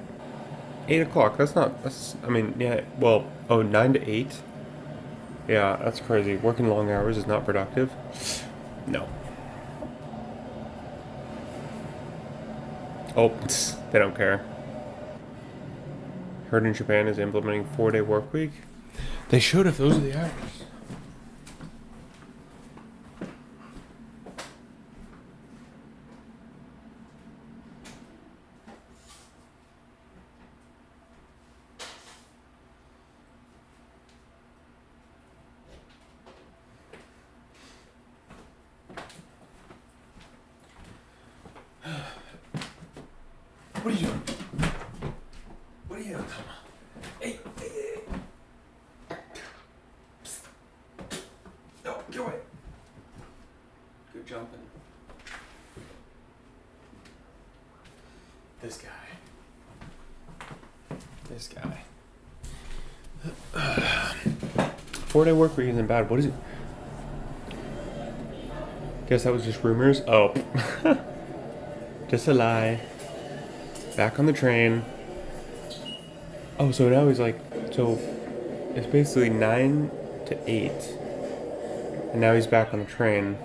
Speaker 1: 8 o'clock. I mean, yeah, well, 9 to 8? Yeah, that's crazy. Working long hours is not productive? No. Oh, they don't care. Heard in Japan is implementing 4-day work week. They should if those are the hours. What are you doing? What are you doing? Come on. Hey. Psst. No, get away. Good jumping. This guy. 4-day work week isn't bad. What is it? Guess that was just rumors. Oh. Just a lie. Back on the train. Oh, so now he's like, so it's basically 9 to 8. And now he's back on the train.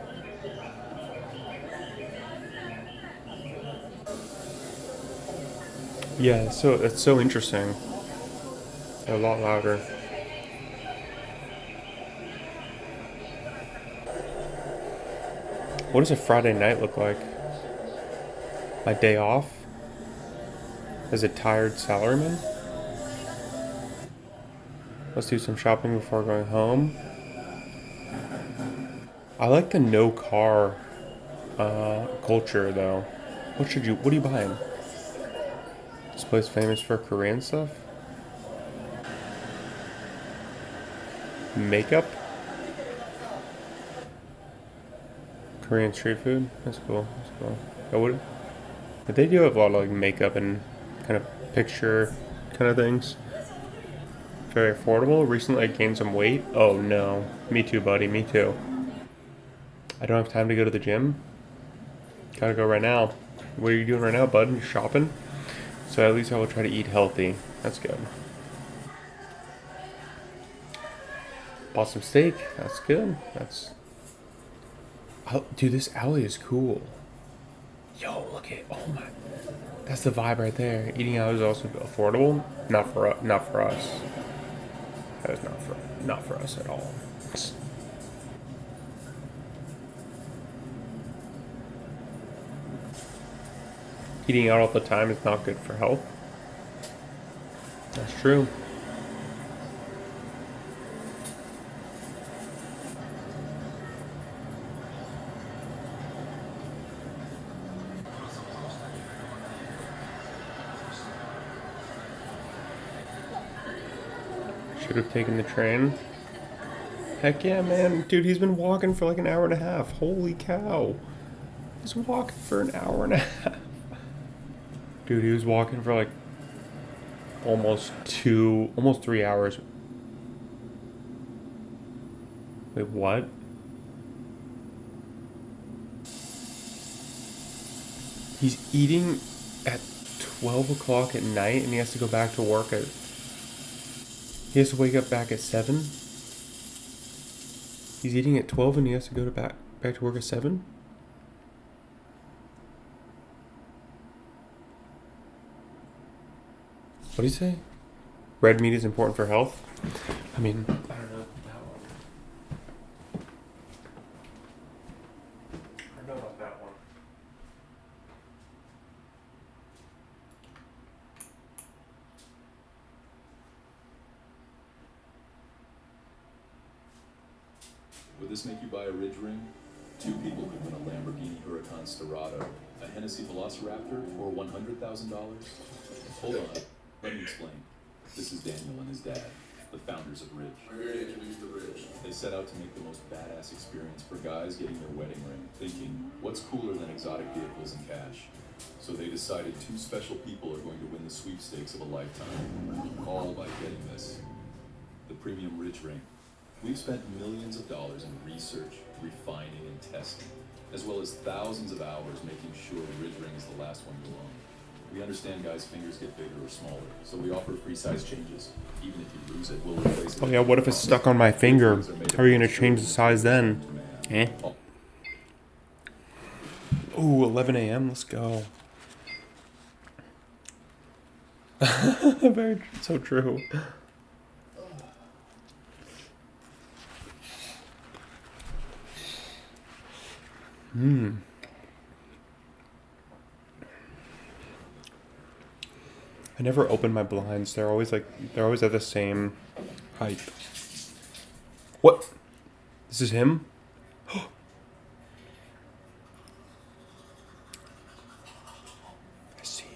Speaker 1: Yeah, so that's so interesting. They're a lot louder. What does a Friday night look like? My day off? As a tired salaryman? Let's do some shopping before going home. I like the no car culture though. What are you buying? This place famous for Korean stuff? Makeup? Korean street food? That's cool. But they do have a lot of like makeup and kind of picture kind of things. Very affordable. Recently I gained some weight. Oh no. Me too, buddy. Me too. I don't have time to go to the gym. Gotta go right now. What are you doing right now, bud? You shopping? So at least I will try to eat healthy. That's good. Bought some steak. That's good. Dude, this alley is cool. Yo, look at, oh my, that's the vibe right there. Eating out is also affordable. Not for us. That is not for us at all. Eating out all the time is not good for health. That's true. Should have taken the train. Heck yeah, man. Dude, he's been walking for like an hour and a half. Holy cow. He's walking for an hour and a half. Dude, he was walking for like almost 3 hours. Wait, what? He's eating at 12 o'clock at night and he has to go back to work at... He has to wake up back at 7? He's eating at 12 and he has to go back to work at 7? What do you say? Red meat is important for health? I mean, I don't know that one. I don't know about that one.
Speaker 10: Would this make you buy a Ridge ring? 2 people could win a Lamborghini Huracan Storado, a Hennessy Velociraptor, or $100,000. Hold on, let me explain. This is Daniel and his dad. the founders of Ridge.
Speaker 11: We're here to introduce the Ridge.
Speaker 10: They set out to make the most badass experience for guys getting their wedding ring, thinking, what's cooler than exotic vehicles and cash? So they decided 2 special people are going to win the sweepstakes of a lifetime, all by getting this, the premium Ridge ring. We've spent millions of dollars in research, refining, and testing, as well as thousands of hours making sure the Ridge ring is the last one you'll own. We understand guys' fingers get bigger or smaller, so we offer free size changes. Even if you lose it, we'll replace it.
Speaker 1: Oh yeah, what if it's stuck on my finger? How are you gonna change the size then? Eh? Ooh, 11 a.m. Let's go. Very so true. I never open my blinds. They're always at the same height. What? This is him?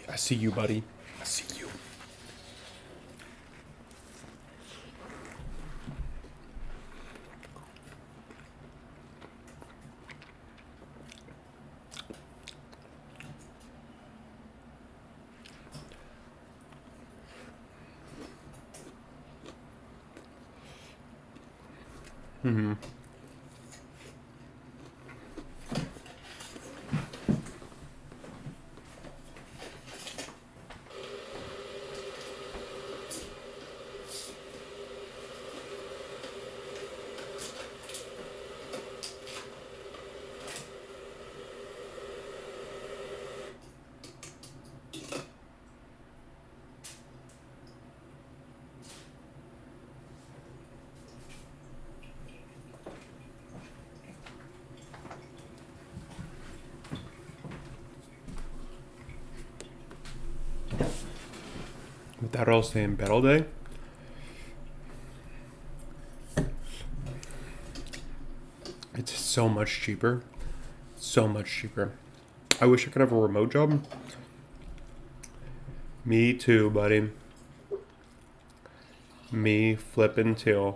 Speaker 1: I see you, buddy. I see you. Mm-hmm. Without all stay in bed all day? It's so much cheaper. So much cheaper. I wish I could have a remote job. Me too, buddy. Me flippin' too.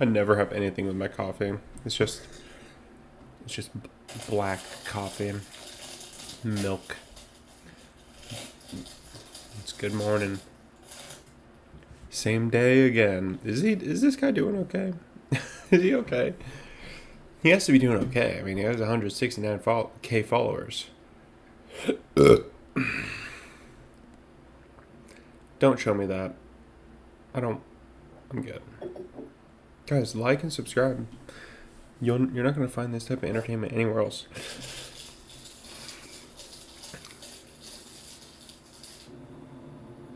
Speaker 1: I never have anything with my coffee. It's just black coffee, milk. It's good morning. Same day again. Is this guy doing okay? Is he okay? He has to be doing okay. I mean, he has 169K followers. Don't show me that. I'm good. Guys, like and subscribe. You're not going to find this type of entertainment anywhere else.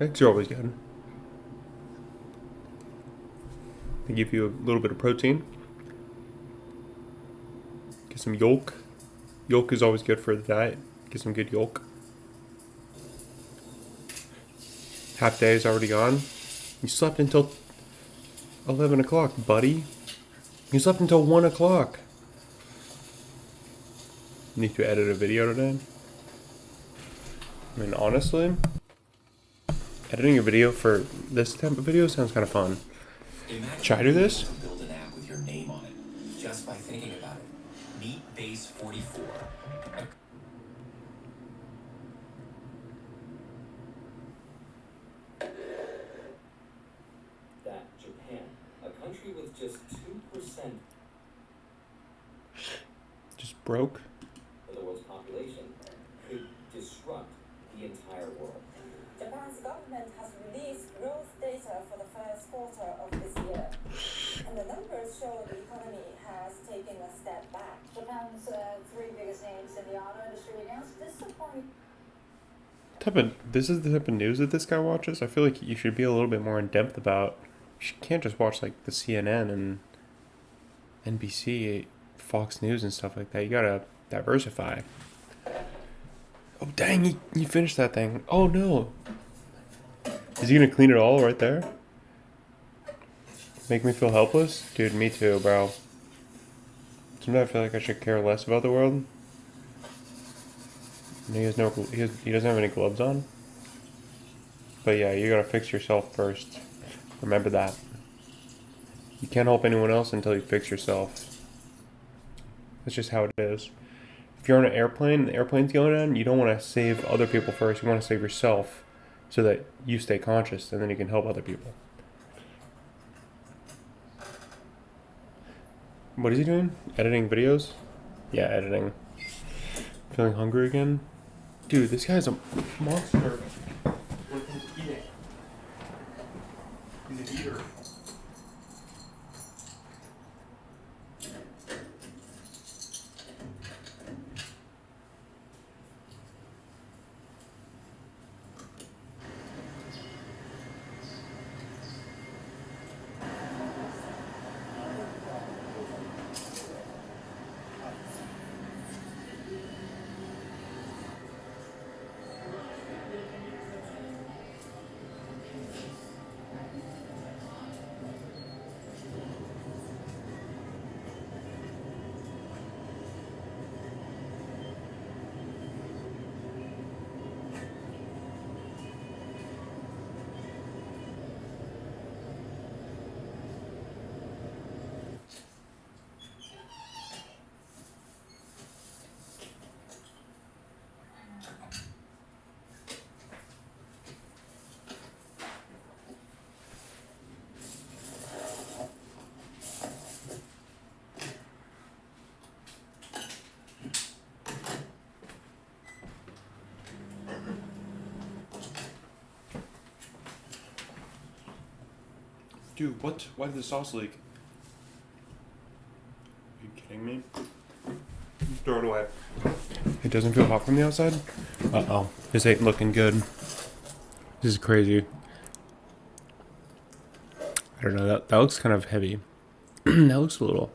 Speaker 1: Eggs are always good. They give you a little bit of protein. Get some yolk. Yolk is always good for the diet. Get some good yolk. Half day is already gone. You slept until 11 o'clock, buddy. You slept until 1 o'clock. Need to edit a video today. I mean, honestly, editing a video for this type of video sounds kind of fun. Should I do this?
Speaker 12: Build an app with your name on it, just by thinking about it. Meet Base 44.
Speaker 13: That Japan, a country with just 2%
Speaker 1: Just broke.
Speaker 13: of the world's population, could disrupt the entire world.
Speaker 14: Japan's government has released growth data for the first quarter of this year, and the numbers show the economy has taken a step back. Japan's three biggest names in the auto industry announced disappointing.
Speaker 1: This is the type of news that this guy watches. I feel like you should be a little bit more in depth about. You you can't just watch like the CNN and NBC, Fox News and stuff like that. You gotta diversify. Oh dang, he finished that thing. Oh no. Is he gonna clean it all right there? Make me feel helpless? Dude, me too, bro. Sometimes I feel like I should care less about the world. And he doesn't have any gloves on. But yeah, you gotta fix yourself first. Remember that. You can't help anyone else until you fix yourself. That's just how it is. If you're on an airplane and the airplane's going on, you don't want to save other people first. You want to save yourself so that you stay conscious and then you can help other people. What is he doing? Editing videos? Yeah, editing. Feeling hungry again? Dude, this guy's a monster. When it comes to eating. He's an eater. Dude, what? Why did the sauce leak? Are you kidding me? Throw it away. It doesn't feel hot from the outside? Uh-oh. This ain't looking good. This is crazy. I don't know. That looks kind of heavy. That looks a little...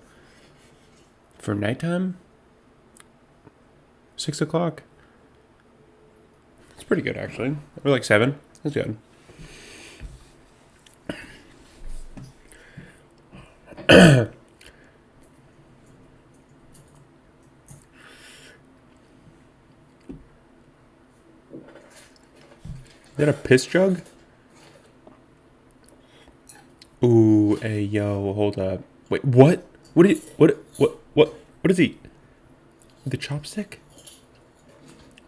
Speaker 1: For nighttime? 6 o'clock? It's pretty good, actually. Or like 7. That's good. Is that a piss jug? Ooh, hey, yo, hold up. Wait, what? What is he? The chopstick?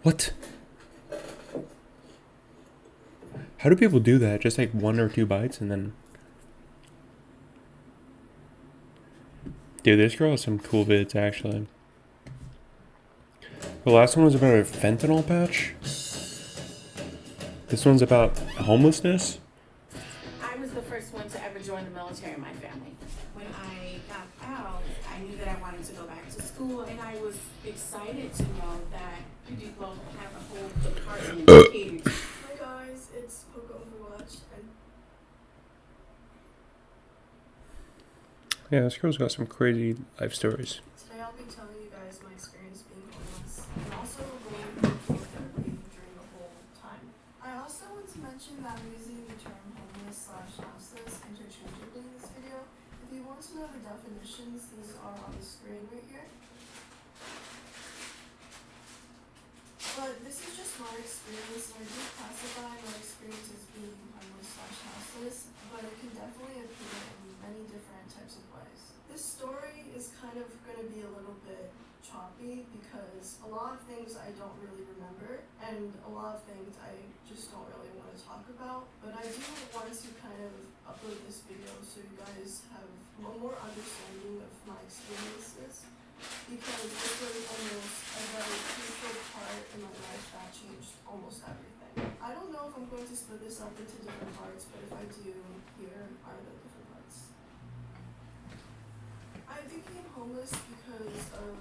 Speaker 1: What? How do people do that? Just like 1 or 2 bites and then... Dude, this girl has some cool vids, actually. The last one was about a fentanyl patch. This one's about homelessness.
Speaker 11: I was the first one to ever join the military in my family. When I got out, I knew that I wanted to go back to school, and I was excited to know that people have a whole department dedicated.
Speaker 15: Hi guys, it's Poco Overwatch, and
Speaker 1: Yeah, this girl's got some crazy life stories.
Speaker 15: today I'll be telling you guys my experience being homeless, and also going through therapy during the whole time. I also want to mention that I'm using the term homeless/houseless interchangeably in this video. If you want to know the definitions, these are on the screen right here. But this is just my experience, and I do classify my experience as being homeless/houseless, but it can definitely appear in many different types of ways. This story is kind of going to be a little bit choppy because a lot of things I don't really remember, and a lot of things I just don't really want to talk about, but I do want to kind of upload this video so you guys have a more understanding of my experiences, because this was almost a very crucial part in my life that changed almost everything. I don't know if I'm going to split this up into different parts, but if I do, here are the different parts. I became homeless because of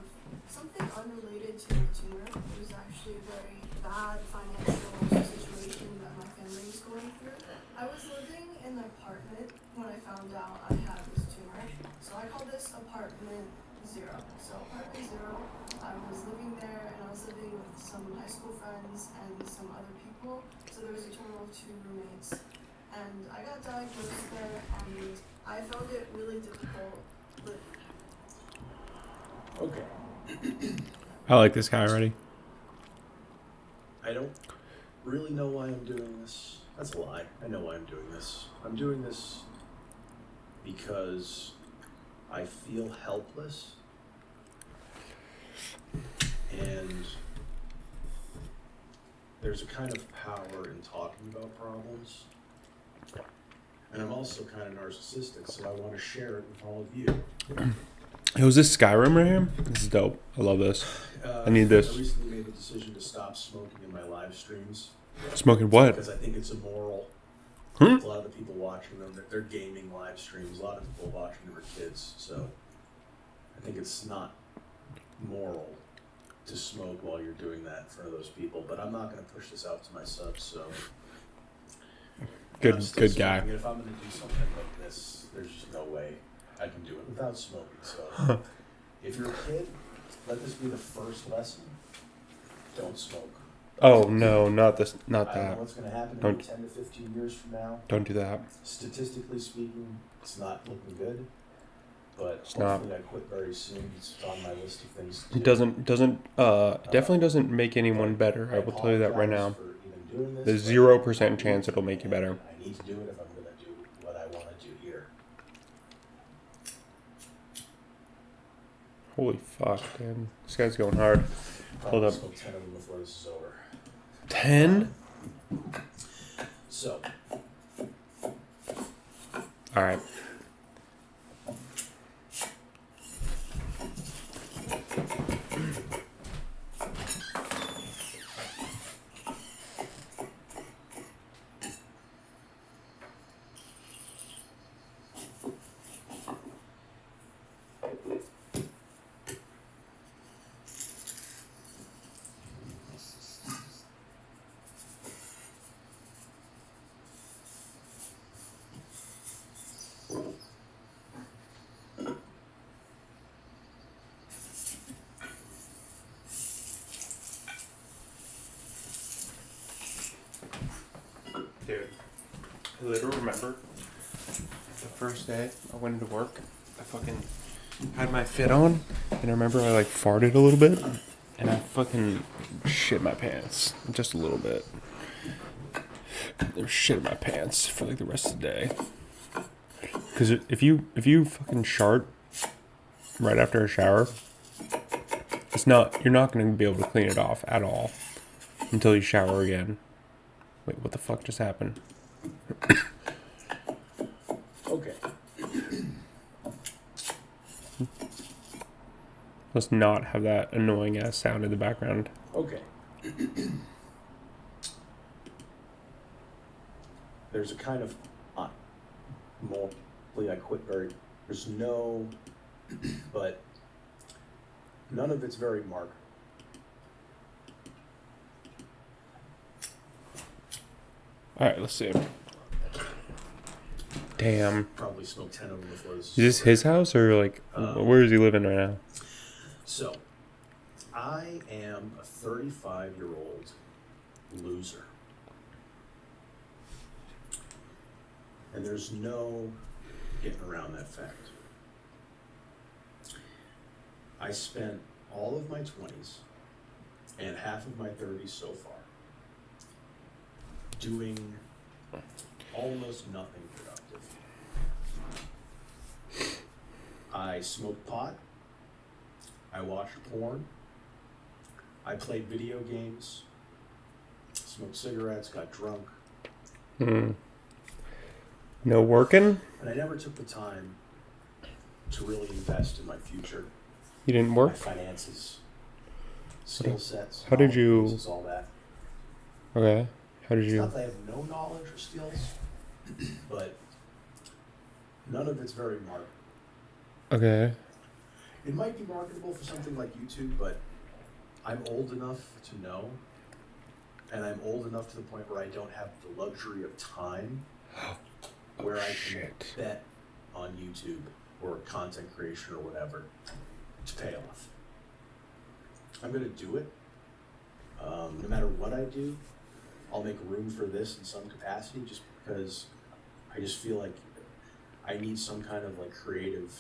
Speaker 15: something unrelated to my tumor. It was actually a very bad financial situation that my family was going through. I was living in an apartment when I found out I had this tumor. So I call this apartment 0. So apartment 0, I was living there and I was living with some high school friends and some other people. So there was a total of 2 roommates. And I got diagnosed there and I found it really difficult.
Speaker 16: Okay.
Speaker 1: I like this guy already.
Speaker 16: I don't really know why I'm doing this. That's a lie. I know why I'm doing this. I'm doing this because I feel helpless. And there's a kind of power in talking about problems. And I'm also kind of narcissistic, so I want to share it with all of you.
Speaker 1: Hey, was this Skyrim right here? This is dope. I love this. I need this.
Speaker 16: I recently made the decision to stop smoking in my live streams.
Speaker 1: Smoking what?
Speaker 16: Because I think it's immoral.
Speaker 1: Hmm?
Speaker 16: A lot of the people watching them, they're gaming live streams. A lot of people watching them are kids, so I think it's not moral to smoke while you're doing that in front of those people. But I'm not going to push this out to my subs, so.
Speaker 1: Good guy.
Speaker 16: And if I'm going to do something like this, there's just no way I can do it without smoking. So, if you're a kid, let this be the first lesson. Don't smoke.
Speaker 1: Oh no, not this, not
Speaker 16: I don't know
Speaker 1: that.
Speaker 16: what's going to happen
Speaker 1: Don't.
Speaker 16: in 10 to 15 years from now.
Speaker 1: Don't do that.
Speaker 16: Statistically speaking, it's not looking good. But
Speaker 1: It's not.
Speaker 16: hopefully I quit very soon. It's on my list of things to
Speaker 1: It
Speaker 16: do.
Speaker 1: definitely doesn't make anyone better. I will tell you that right now.
Speaker 16: For even doing this,
Speaker 1: There's
Speaker 16: but
Speaker 1: 0% chance it'll make you better.
Speaker 16: I need to do it if I'm going to do what I want to do here.
Speaker 1: Holy fuck, dude. This guy's going hard. Hold up.
Speaker 16: Smoke 10 of them before this is over.
Speaker 1: 10?
Speaker 16: So,
Speaker 1: Alright. Dude, I literally remember the first day I went into work, I fucking had my fit on, and I remember I like farted a little bit, and I fucking shit my pants, just a little bit. There was shit in my pants for like the rest of the day. Cause if you fucking shart right after a shower, you're not gonna be able to clean it off at all until you shower again. Wait, what the fuck just happened?
Speaker 16: okay.
Speaker 1: Let's not have that annoying ass sound in the background.
Speaker 16: Okay. There's a kind of more. I quit very. There's no, but none of it's very marked.
Speaker 1: Alright, let's see. Damn.
Speaker 16: Probably smoked 10 of them before this.
Speaker 1: Is this his house or like where is he living right now?
Speaker 16: So, I am a 35-year-old loser. And there's no getting around that fact. I spent all of my 20s and half of my 30s so far doing almost nothing productive. I smoked pot. I watched porn. I played video games. Smoked cigarettes, got drunk.
Speaker 1: No working?
Speaker 16: And I never took the time to really invest in my future.
Speaker 1: You didn't work?
Speaker 16: My finances, skill sets.
Speaker 1: How did you...
Speaker 16: knowledge, all that.
Speaker 1: Okay. How did
Speaker 16: It's
Speaker 1: you...
Speaker 16: not that I have no knowledge or skills, but none of it's very marketable.
Speaker 1: Okay.
Speaker 16: It might be marketable for something like YouTube, but I'm old enough to know, and I'm old enough to the point where I don't have the luxury of time where I can bet on YouTube or content creation or whatever to pay off. I'm gonna do it. No matter what I do, I'll make room for this in some capacity, just because I just feel like I need some kind of like creative,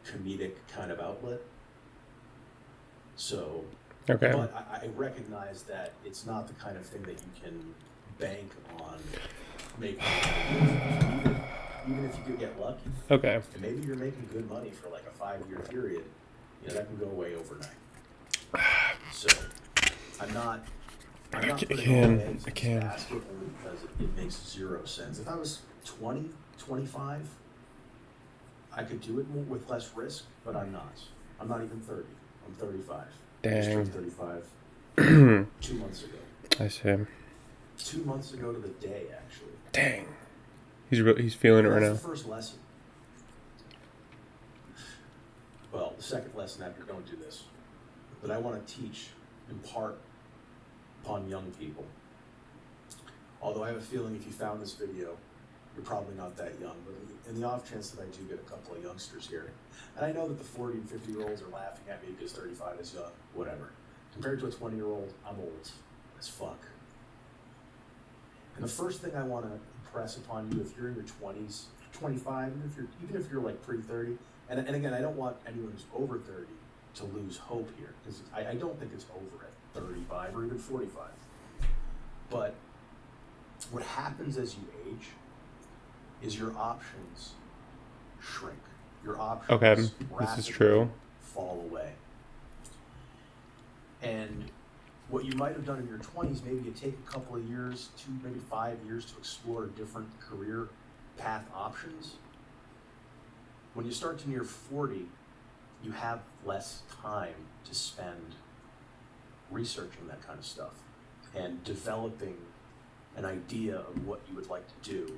Speaker 16: comedic kind of outlet. So,
Speaker 1: Okay.
Speaker 16: but I recognize that it's not the kind of thing that you can bank on making money. Even if you could get lucky.
Speaker 1: Okay.
Speaker 16: And maybe you're making good money for like a 5-year period, you know, that can go away overnight. So, I'm not putting all my eggs in this basket only because it makes 0 sense. If I was 20, 25, I could do it more with less risk, but I'm not. I'm not even 30. I'm 35.
Speaker 1: Dang.
Speaker 16: I just turned 35 2 months ago.
Speaker 1: I see.
Speaker 16: 2 months ago to the day, actually.
Speaker 1: Dang. He's feeling it right now.
Speaker 16: That's the first lesson. Well, the second lesson after don't do this. But I want to teach, impart upon young people. Although I have a feeling if you found this video, you're probably not that young. But in the off chance that I do get a couple of youngsters here, and I know that the 40 and 50-year-olds are laughing at me because 35 is young, whatever. Compared to a 20-year-old, I'm old as fuck. And the first thing I want to impress upon you, if you're in your 20s, 25, even if you're like pre-30, and again, I don't want anyone who's over 30 to lose hope here, because I don't think it's over at 35 or even 45. But what happens as you age is your options shrink. Your options
Speaker 1: Okay, this is
Speaker 16: rapidly
Speaker 1: true.
Speaker 16: fall away. And what you might have done in your 20s, maybe you take a couple of years, 2, maybe 5 years to explore different career path options. When you start to near 40, you have less time to spend researching that kind of stuff and developing an idea of what you would like to do.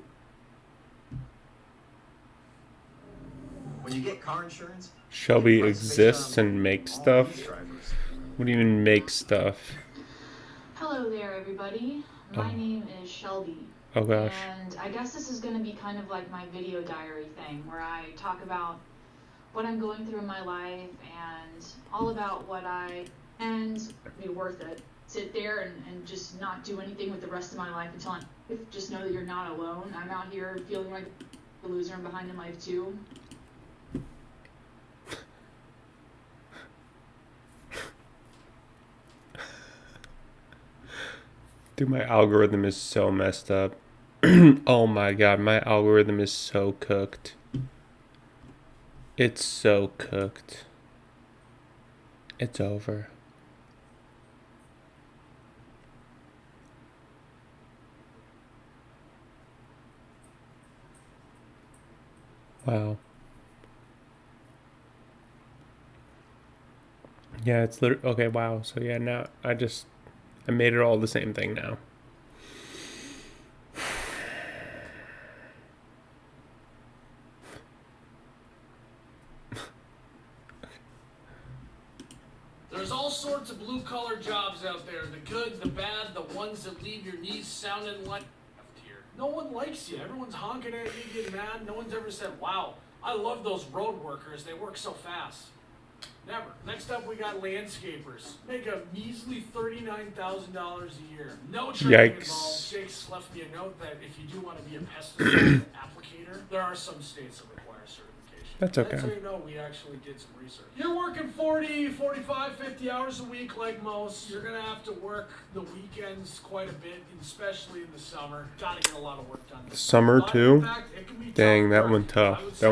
Speaker 9: When you get car insurance,
Speaker 1: Shelby exists and makes stuff. What do you even make stuff?
Speaker 17: Hello there, everybody. My name is Shelby.
Speaker 1: Oh gosh.
Speaker 17: And I guess this is going to be kind of like my video diary thing, where I talk about what I'm going through in my life and all about what and be worth it. Sit there and just not do anything with the rest of my life until just know that you're not alone. I'm out here feeling like a loser and behind in life too.
Speaker 1: Dude, my algorithm is so messed up. Oh my god, my algorithm is so cooked. It's so cooked. It's over. Wow. Yeah, it's literally okay. Wow. So yeah, now I made it all the same thing now.
Speaker 18: There's all sorts of blue-collar jobs out there. The good, the bad, the ones that leave your knees sounding like here. No one likes you. Everyone's honking at you, getting mad. No one's ever said, wow, I love those road workers. They work so fast. Never. Next up, we got landscapers. Make a measly $39,000 a year. No training involved. Jake's left me a note that if you do want to be a pesticide applicator, there are some states that require certification.
Speaker 1: That's okay.
Speaker 18: That's how you know we actually did some research. You're working 40, 45, 50 hours a week like most. You're going to have to work the weekends quite a bit, especially in the summer. Got to get a lot of work done.
Speaker 1: The summer too?
Speaker 18: In fact, it can be
Speaker 1: Dang, that
Speaker 18: tough
Speaker 1: one
Speaker 18: work.
Speaker 1: tough. That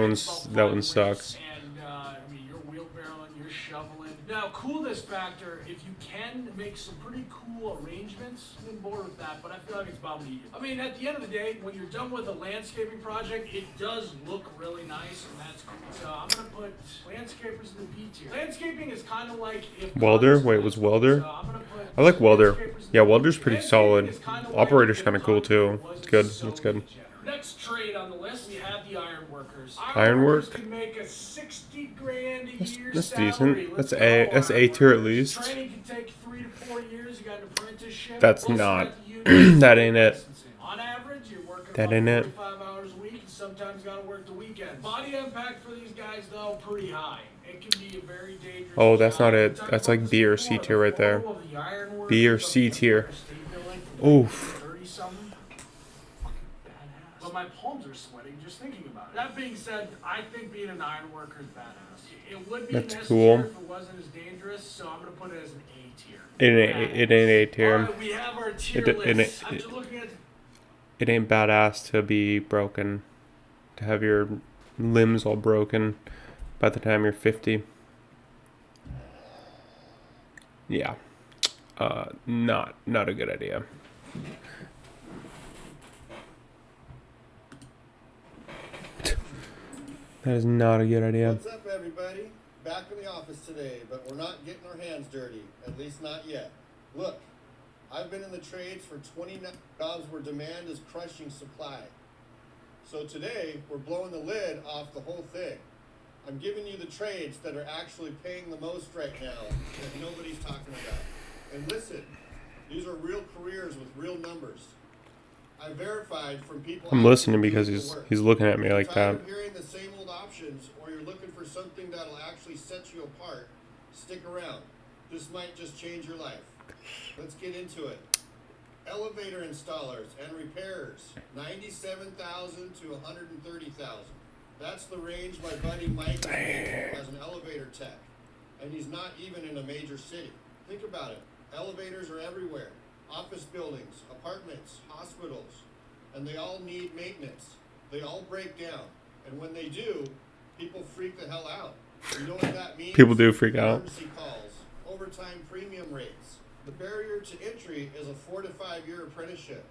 Speaker 1: one sucks.
Speaker 18: And I mean, you're wheelbarrowing, you're shoveling. Now, coolness factor, if you can make some pretty cool arrangements, I'm on board with that, but I feel like it's about medium. I mean, at the end of the day, when you're done with a landscaping project, it does look really nice, and that's cool. So I'm gonna put landscapers in the B tier. Landscaping is kind of like if
Speaker 1: Welder? Wait, was welder?
Speaker 18: So I'm gonna put
Speaker 1: I like welder. Yeah, welder's pretty solid. Operator's kind of cool too. It's good. It's good.
Speaker 18: Next trade on the list, we have the iron workers.
Speaker 1: Ironwork?
Speaker 18: Can make a 60 grand a year
Speaker 1: That's
Speaker 18: salary.
Speaker 1: decent.
Speaker 18: Let's
Speaker 1: That's
Speaker 18: go,
Speaker 1: A tier at
Speaker 18: ironworkers.
Speaker 1: least.
Speaker 18: Training can take 3 to 4 years. You got an apprenticeship.
Speaker 1: That's
Speaker 18: Plus, you
Speaker 1: not.
Speaker 18: got the union
Speaker 1: That ain't it.
Speaker 18: licensing. On average, you're working
Speaker 1: That
Speaker 18: about
Speaker 1: ain't it.
Speaker 18: 45 hours a week. sometimes gotta work the weekends. Body impact for these guys, though, pretty high. It can be a very dangerous
Speaker 1: Oh, that's
Speaker 18: job.
Speaker 1: not it. That's like B or C tier right there. B or C tier. Oof.
Speaker 18: But my palms are sweating just thinking about it. That being said, I think being an iron worker is badass. It would be
Speaker 1: That's
Speaker 18: an S
Speaker 1: cool.
Speaker 18: tier if it wasn't as dangerous, so I'm gonna put it as an A tier.
Speaker 1: It ain't A tier.
Speaker 18: Alright, we have our tier
Speaker 1: It
Speaker 18: list. I'm just looking at
Speaker 1: it ain't badass to be broken, to have your limbs all broken by the time you're 50. Yeah, not a good idea. That is not a good idea.
Speaker 19: What's up, everybody? Back in the office today, but we're not getting our hands dirty. At least not yet. Look, I've been in the trades for 29 jobs where demand is crushing supply. So today, we're blowing the lid off the whole thing. I'm giving you the trades that are actually paying the most right now that nobody's talking about. And listen, these are real careers with real numbers. I verified from people.
Speaker 1: I'm listening because he's looking at me like that.
Speaker 19: Tired of hearing the same old options, or you're looking for something that'll actually set you apart, stick around. This might just change your life. Let's get into it. Elevator installers and repairers, 97,000 to 130,000. That's the range my buddy Mike is making as an elevator tech, and he's not even in a major city. Think about it. Elevators are everywhere. Office buildings, apartments, hospitals, and they all need maintenance. They all break down, and when they do, people freak the hell out. You know what that means?
Speaker 1: People do freak out.
Speaker 19: Emergency calls, overtime premium rates. The barrier to entry is a 4 to 5 year apprenticeship.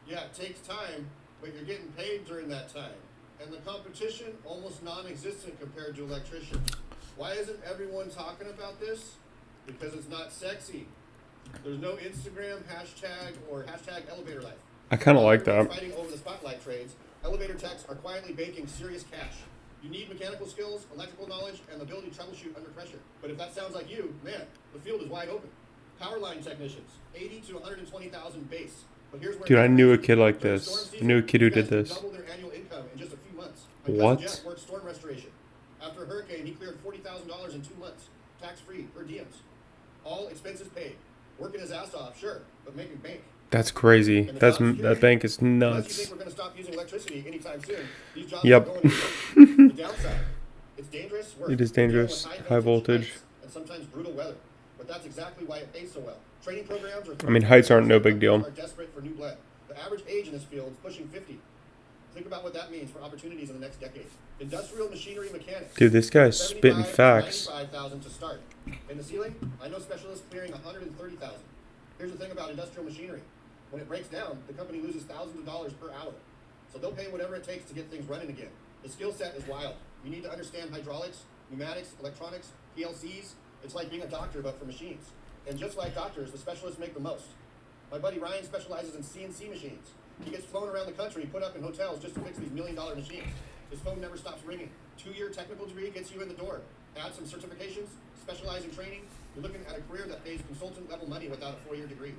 Speaker 19: Yeah, it takes time, but you're getting paid during that time. And the competition, almost non-existent compared to electricians. Why isn't everyone talking about this? Because it's not sexy. There's no Instagram hashtag or hashtag elevator life.
Speaker 1: I kind of like that.
Speaker 19: Fighting over the spotlight trades, elevator techs are quietly banking serious cash. You need mechanical skills, electrical knowledge, and the ability to troubleshoot under pressure. But if that sounds like you, man, the field is wide open. Power line technicians, 80 to 120,000 base. But here's where
Speaker 1: Dude, I knew a kid like this. I knew a kid who did this.
Speaker 19: Double their annual income in just a few months.
Speaker 1: What?
Speaker 19: Jeff worked storm restoration. After a hurricane, he cleared $40,000 in 2 months, tax-free per diems. All expenses paid. Working his ass off, sure, but making bank.
Speaker 1: That's crazy. That bank is
Speaker 19: Unless you
Speaker 1: nuts.
Speaker 19: think we're going to stop using electricity anytime soon, these jobs
Speaker 1: Yep.
Speaker 19: are going to the downside. It's dangerous work.
Speaker 1: It is dangerous.
Speaker 19: Dealing with
Speaker 1: High voltage.
Speaker 19: heights, and sometimes brutal weather. But that's exactly why it pays so well. Training programs are
Speaker 1: I mean, heights aren't no big deal.
Speaker 19: are desperate for new blood. The average age in this field is pushing 50. Think about what that means for opportunities in the next decade. Industrial machinery mechanics.
Speaker 1: Dude, this guy's spitting
Speaker 19: 75 to
Speaker 1: facts.
Speaker 19: 95,000 to start. In the ceiling, I know specialists clearing 130,000. Here's the thing about industrial machinery. When it breaks down, the company loses thousands of dollars per hour. So they'll pay whatever it takes to get things running again. The skill set is wild. You need to understand hydraulics, pneumatics, electronics, PLCs. It's like being a doctor, but for machines. And just like doctors, the specialists make the most. My buddy Ryan specializes in CNC machines. He gets flown around the country, put up in hotels just to fix these $1 million machines. His phone never stops ringing. 2-year technical degree gets you in the door. Add some certifications, specialize in training. You're looking at a career that pays consultant level money without a 4-year degree.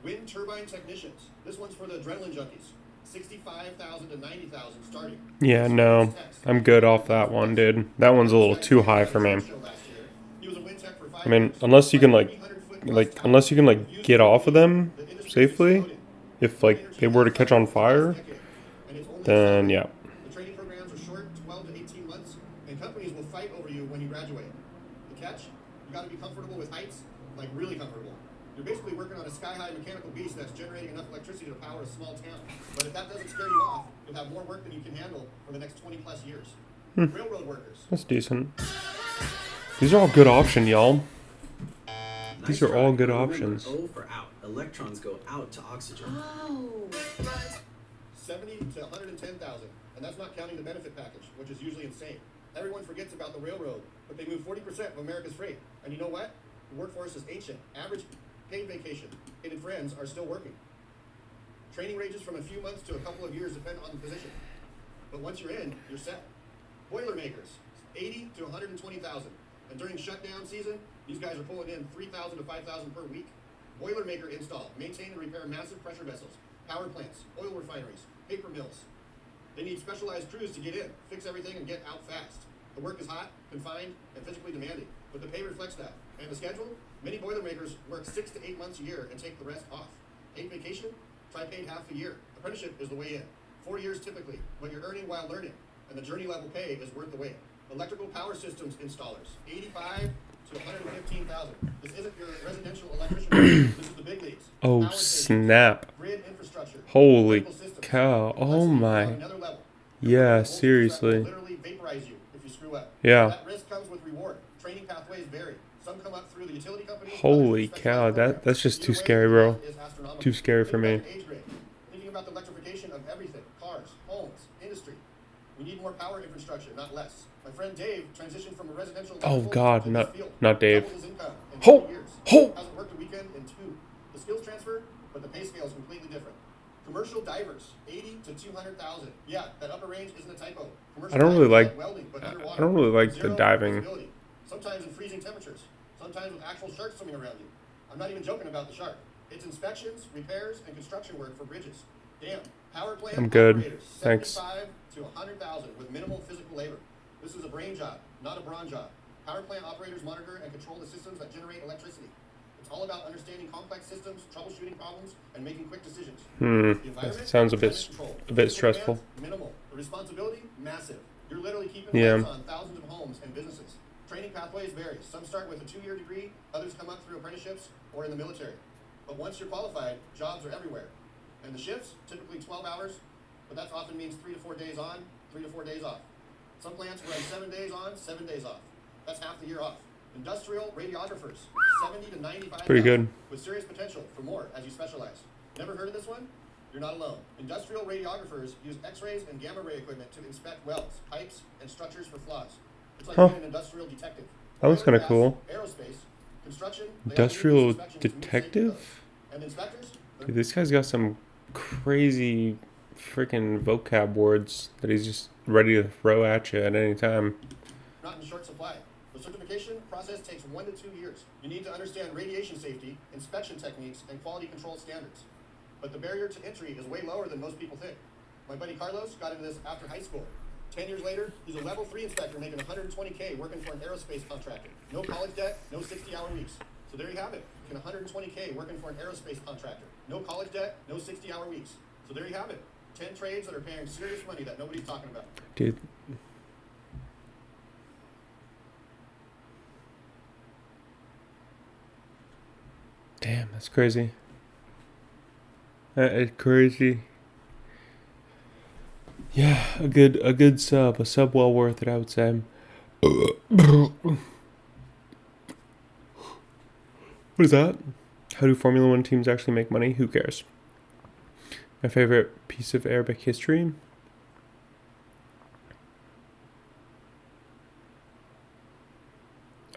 Speaker 19: Wind turbine technicians. This one's for the adrenaline junkies. 65,000 to 90,000 starting.
Speaker 1: Yeah, no. I'm good off that one, dude. That one's a little too high for me. I mean, unless you can get off of them safely, if like they were to catch on fire, then yeah.
Speaker 19: The training programs are short, 12 to 18 months, and companies will fight over you when you graduate. The catch? You got to be comfortable with heights, like really comfortable. You're basically working on a sky-high mechanical beast that's generating enough electricity to power a small town. But if that doesn't scare you off, you'll have more work than you can handle for the next 20 plus years. Railroad workers.
Speaker 1: That's decent. These are all good options, y'all. These are all good options.
Speaker 20: O for out. Electrons go out to oxygen.
Speaker 11: Oh.
Speaker 19: 70 to 110,000, and that's not counting the benefit package, which is usually insane. Everyone forgets about the railroad, but they move 40% of America's freight. And you know what? The workforce is ancient. Average paid vacation. Hated friends are still working. Training ranges from a few months to a couple of years depend on the position. But once you're in, you're set. Boilermakers, 80 to 120,000. And during shutdown season, these guys are pulling in 3,000 to 5,000 per week. Boilermaker install, maintain and repair massive pressure vessels, power plants, oil refineries, paper mills. They need specialized crews to get in, fix everything, and get out fast. The work is hot, confined, and physically demanding, but the pay reflects that. And the schedule? Many Boilermakers work 6 to 8 months a year and take the rest off. Paid vacation? Try paid half a year. Apprenticeship is the way in. 4 years typically, but you're earning while learning, and the journey level pay is worth the wait. Electrical power systems installers, 85 to 115,000. This isn't your residential electrician. This is the big leagues.
Speaker 1: Oh,
Speaker 19: Power stations,
Speaker 1: snap.
Speaker 19: grid infrastructure,
Speaker 1: Holy
Speaker 19: critical systems.
Speaker 1: cow. Oh
Speaker 19: Complexity is on
Speaker 1: my.
Speaker 19: another level.
Speaker 1: Yeah,
Speaker 19: Voltages that will
Speaker 1: seriously.
Speaker 19: literally vaporize you if you screw up.
Speaker 1: Yeah.
Speaker 19: That risk comes with reward. Training pathways vary. Some come up through the utility company.
Speaker 1: Holy cow. That's just too scary, bro. Too scary for me.
Speaker 19: Thinking about the electrification of everything. Cars, homes, industry. We need more power infrastructure, not less. My friend Dave transitioned from a residential
Speaker 1: Oh
Speaker 19: electrical
Speaker 1: God,
Speaker 19: to this field.
Speaker 1: not Dave.
Speaker 19: Doubled his income in
Speaker 1: Ho!
Speaker 19: 20 years.
Speaker 1: Ho!
Speaker 19: Hasn't worked a weekend in 2. The skills transfer, but the pay scale is completely different. Commercial divers, 80 to 200,000. Yeah, that upper range isn't a typo. Commercial
Speaker 1: I don't really
Speaker 19: divers
Speaker 1: like
Speaker 19: welding, but
Speaker 1: I
Speaker 19: underwater.
Speaker 1: don't really like the
Speaker 19: Zero
Speaker 1: diving.
Speaker 19: visibility. Sometimes in freezing temperatures. Sometimes with actual sharks swimming around you. I'm not even joking about the shark. It's inspections, repairs, and construction work for bridges. Damn. Power plant
Speaker 1: I'm good.
Speaker 19: operators,
Speaker 1: Thanks.
Speaker 19: 75 to 100,000 with minimal physical labor. This is a brain job, not a brawn job. Power plant operators monitor and control the systems that generate electricity. It's all about understanding complex systems, troubleshooting problems, and making quick decisions. The environment,
Speaker 1: That sounds a bit
Speaker 19: Physical
Speaker 1: stressful.
Speaker 19: demands, minimal. The responsibility, massive. You're literally keeping
Speaker 1: Yeah.
Speaker 19: lights on thousands of homes and businesses. Training pathways vary. Some start with a 2-year degree, others come up through apprenticeships or in the military. But once you're qualified, jobs are everywhere. And the shifts, typically 12 hours, but that often means 3 to 4 days on, 3 to 4 days off. Some plants run 7 days on, 7 days off. That's half the year off. Industrial radiographers, 70 to 95.
Speaker 1: Pretty good.
Speaker 19: With serious potential for more as you specialize. Never heard of this one? You're not alone. Industrial radiographers use X-rays and gamma ray equipment to inspect welds, pipes, and structures for flaws. It's like being an industrial detective.
Speaker 1: That was kind of cool.
Speaker 19: Aerospace, construction,
Speaker 1: Industrial detective?
Speaker 19: and inspectors.
Speaker 1: Dude, this guy's got some crazy freaking vocab words that he's just ready to throw at you at any time.
Speaker 19: Not in short supply. The certification process takes 1 to 2 years. You need to understand radiation safety, inspection techniques, and quality control standards. But the barrier to entry is way lower than most people think. My buddy Carlos got into this after high school. 10 years later, he's a level 3 inspector making $120K working for an aerospace contractor. No college debt, no 60-hour weeks. So there you have it. Making $120K working for an aerospace contractor. No college debt, no 60-hour weeks. So there you have it. 10 trades that are paying serious money that nobody's talking about.
Speaker 1: Dude. Damn, that's crazy. That is crazy. Yeah, a good sub. A sub well worth it, I would say. What is that? How do Formula One teams actually make money? Who cares? My favorite piece of Arabic history?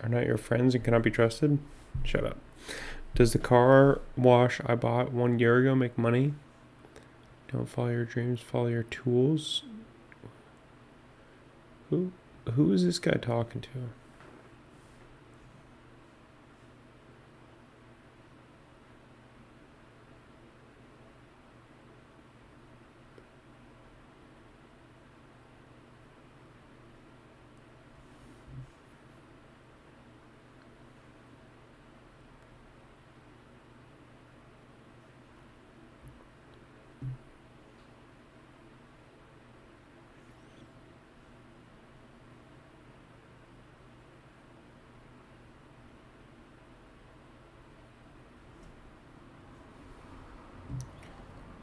Speaker 1: Are not your friends and cannot be trusted? Shut up. Does the car wash I bought 1 year ago make money? Don't follow your dreams, follow your tools. Who is this guy talking to?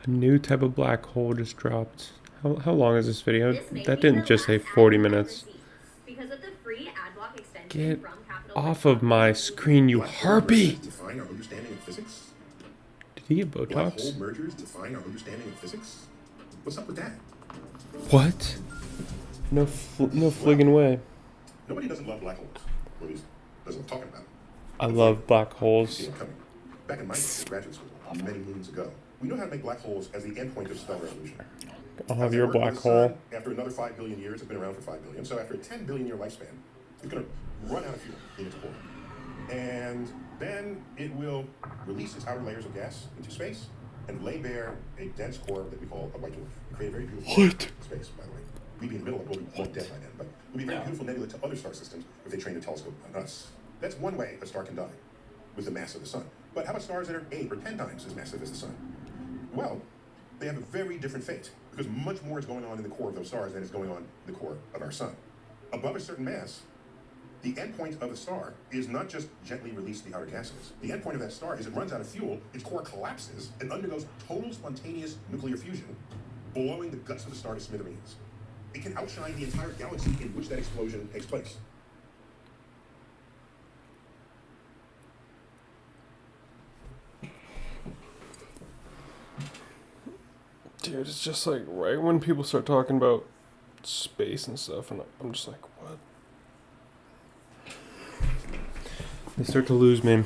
Speaker 1: A new type of black hole just dropped. How long is this video? That didn't just say 40 minutes.
Speaker 21: Because of the free ad block extension
Speaker 1: Get
Speaker 21: from Capital
Speaker 1: off of my screen, you harpy!
Speaker 22: Define our understanding of physics?
Speaker 1: Did he get
Speaker 22: Black
Speaker 1: Botox?
Speaker 22: hole mergers define our understanding of physics? What's up with that?
Speaker 1: What? No fligging way.
Speaker 22: Nobody doesn't love black holes. Or at least doesn't love talking about them.
Speaker 1: I love black holes.
Speaker 22: See them coming. Back in my days in graduate school, many moons ago, we know how to make black holes as the endpoint of stellar evolution.
Speaker 1: I'll have
Speaker 22: As
Speaker 1: your
Speaker 22: that work
Speaker 1: black
Speaker 22: with the
Speaker 1: hole.
Speaker 22: sun, after another 5 billion years, it's been around for 5 billion. So after a 10 billion year lifespan, it's going to run out of fuel in its core. And then it will release its outer layers of gas into space and lay bare a dense core that we call a white dwarf. Create a very beautiful space, by the way. We'd be in the middle of it, we'll be long dead by then, but it would be a very beautiful nebula to other star systems if they trained a telescope on us. That's one way a star can die, with the mass of the sun. But how about stars that are 8 or 10 times as massive as the sun? Well, they have a very different fate, because much more is going on in the core of those stars than is going on in the core of our sun. Above a certain mass, the endpoint of a star is not just gently release the outer gases. The endpoint of that star is it runs out of fuel, its core collapses, and undergoes total spontaneous nuclear fusion, blowing the guts of the star to smithereens. It can outshine the entire galaxy in which that explosion takes place.
Speaker 1: Dude, it's just like right when people start talking about space and stuff, and I'm just like, what? They start to lose me.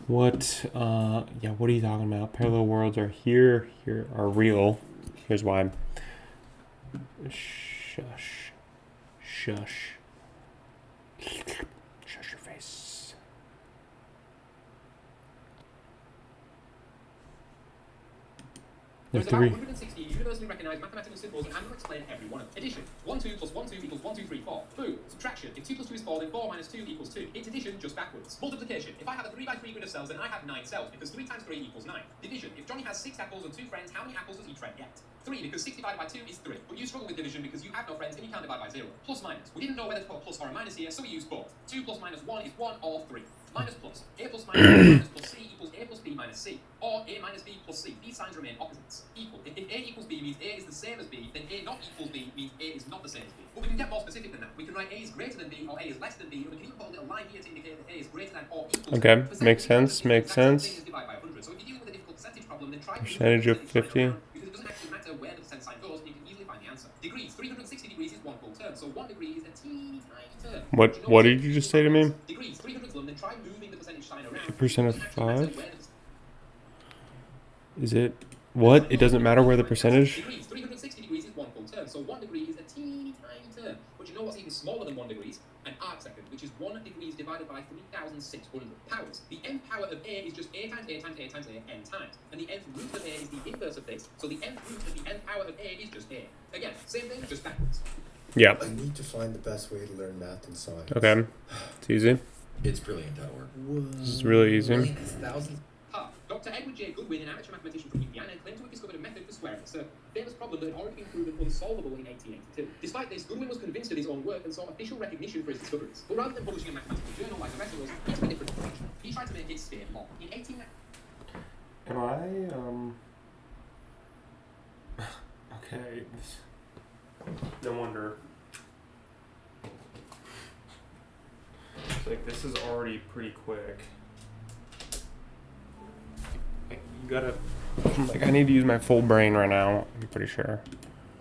Speaker 1: What, yeah, what are you talking about? Parallel worlds are here are real. Here's why. Shush. Shush your face.
Speaker 2: There's about 160 universally recognized mathematical symbols, and I'm going to explain every one of them. Addition. 1, 2 plus 1, 2 equals 1, 2, 3, 4. Boo. Subtraction. If 2 plus 2 is 4, then 4 minus 2 equals 2. It's addition, just backwards. Multiplication. If I have a 3 by 3 grid of cells, then I have 9 cells, because 3 times 3 equals 9. Division. If Johnny has 6 apples and 2 friends, how many apples does each friend get? 3, because 6 divided by 2 is 3. But you struggle with division because you have no friends and you can't divide by 0. Plus minus. We didn't know whether to put a plus or a minus here, so we used both. 2 plus minus 1 is 1 or 3. Minus plus. A plus minus plus C equals A plus B minus C. Or A minus B plus C. These signs remain opposites. Equal. If A equals B means A is the same as B, then A not equals B means A is not the same as B. But we can get more specific than that. We can write A is greater than B or A is less than B, and we can even put a little line here to indicate that A is greater than or equal to.
Speaker 1: Okay, makes sense.
Speaker 2: So if you're dealing with a difficult percentage problem, then try
Speaker 1: percentage of 50.
Speaker 2: because it doesn't actually matter where the percent sign goes, and you can easily find the answer. Degrees. 360 degrees is 1 full turn, so 1 degree is a teeny tiny turn.
Speaker 1: What did you just say to me?
Speaker 2: Degrees. 300 then try moving the percentage sign around.
Speaker 1: 50% of 5? Is it what? It doesn't matter where the percentage?
Speaker 2: Degrees. 360 degrees is 1 full turn, so 1 degree is a teeny tiny turn. But you know what's even smaller than 1 degree? An arc second, which is 1 degrees divided by 3,600 powers. The nth power of A is just A times A times A times A n times. And the nth root of A is the inverse of this, so the nth root of the nth power of A is just A. Again, same thing, just backwards.
Speaker 1: Yeah.
Speaker 4: I need to find the best way to learn math and science.
Speaker 1: Okay. It's easy.
Speaker 12: It's brilliant, however.
Speaker 1: This is really easy.
Speaker 12: Thousands.
Speaker 2: Dr. Edward J. Goodwin, an amateur mathematician from Indiana, claimed to have discovered a method for squaring a circle, a famous problem that had already been proven unsolvable in 1882. Despite this, Goodwin was convinced of his own work and sought official recognition for his discoveries. But rather than publishing a mathematical journal like the rest of us, he took a different approach. He tried to make it state law. In 18...
Speaker 1: Am I, okay. No wonder. It's like, this is already pretty quick. You gotta, like, I need to use my full brain right now, I'm pretty sure.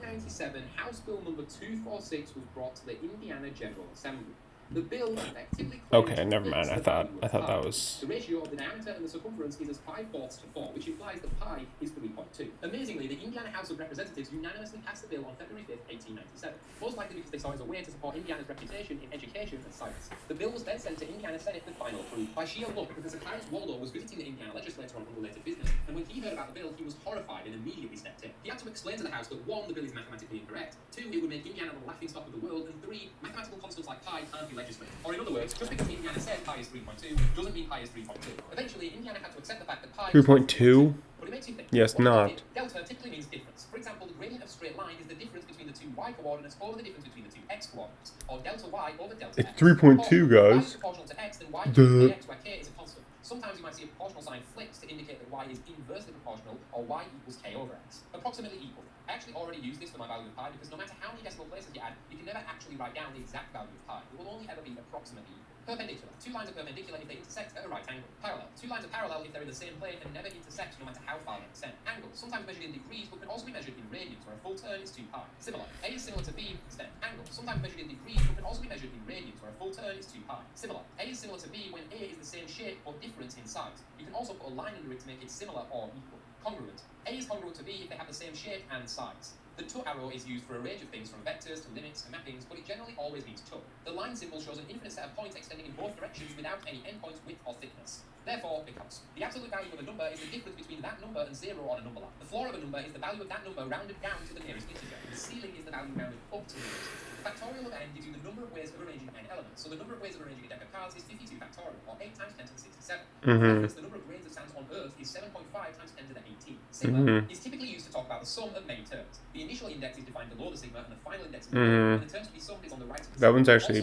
Speaker 2: 1997, House Bill number 246 was brought to the Indiana General Assembly. The bill effectively
Speaker 1: Okay, never mind. I thought that was.
Speaker 2: The ratio of the diameter and the circumference is as 5/4 to 4, which implies that pi is 3.2. Amazingly, the Indiana House of Representatives unanimously passed the bill on February 5th, 1897, most likely because they saw it as a way to support Indiana's reputation in education and science. The bill was then sent to Indiana Senate for final approval. By sheer luck, Professor Clarence Waldo was visiting the Indiana legislature on unrelated business, and when he heard about the bill, he was horrified and immediately stepped in. He had to explain to the House that 1, the bill is mathematically incorrect, 2, it would make Indiana the laughingstock of the world, and 3, mathematical constants like pi can't be legislated. Or in other words, just because Indiana says pi is 3.2 doesn't mean pi is 3.2. Eventually, Indiana had to accept the fact that pi
Speaker 1: 3.2?
Speaker 2: But it makes you think.
Speaker 1: Yes, not.
Speaker 2: Delta typically means difference. For example, the gradient of a straight line is the difference between the two y coordinates over the difference between the two x coordinates, or delta y over delta
Speaker 1: It's
Speaker 2: x.
Speaker 1: 3.2, guys.
Speaker 2: Y is proportional to x, then y equals x, where k is a constant. Sometimes you might see a proportional sign flips to indicate that y is inversely proportional, or y equals k over x. Approximately equal. I actually already use this for my value of pi because no matter how many decimal places you add, you can never actually write down the exact value of pi. It will only ever be approximately equal. Perpendicular. 2 lines are perpendicular if they intersect at a right angle. Parallel. 2 lines are parallel if they're in the same plane and never intersect no matter how far they extend. Angle. Sometimes measured in degrees but can also be measured in radians, where a full turn is 2 pi. Similar. A is similar to B, stem. Angle. Sometimes measured in degrees but can also be measured in radians, where a full turn is 2 pi. Similar. A is similar to B when A is the same shape or difference in size. You can also put a line under it to make it similar or equal. Congruent. A is congruent to B if they have the same shape and size. The to arrow is used for a range of things from vectors to limits to mappings, but it generally always means to. The line symbol shows an infinite set of points extending in both directions without any endpoints, width or thickness. Therefore, because the absolute value of a number is the difference between that number and 0 on a number line. The floor of a number is the value of that number rounded down to the nearest integer. The ceiling is the value rounded up to the nearest integer. Factorial of n gives you the number of ways of arranging n elements. So the number of ways of arranging a deck of cards is 52 factorial, or 8 times 10 to the 67. The number of grains of sand on Earth is 7.5 times 10 to the 18. Sigma is typically used to talk about the sum of many terms. The initial index is defined below the sigma, and the final index is below, and the terms to be summed is on the right of the
Speaker 1: That one's actually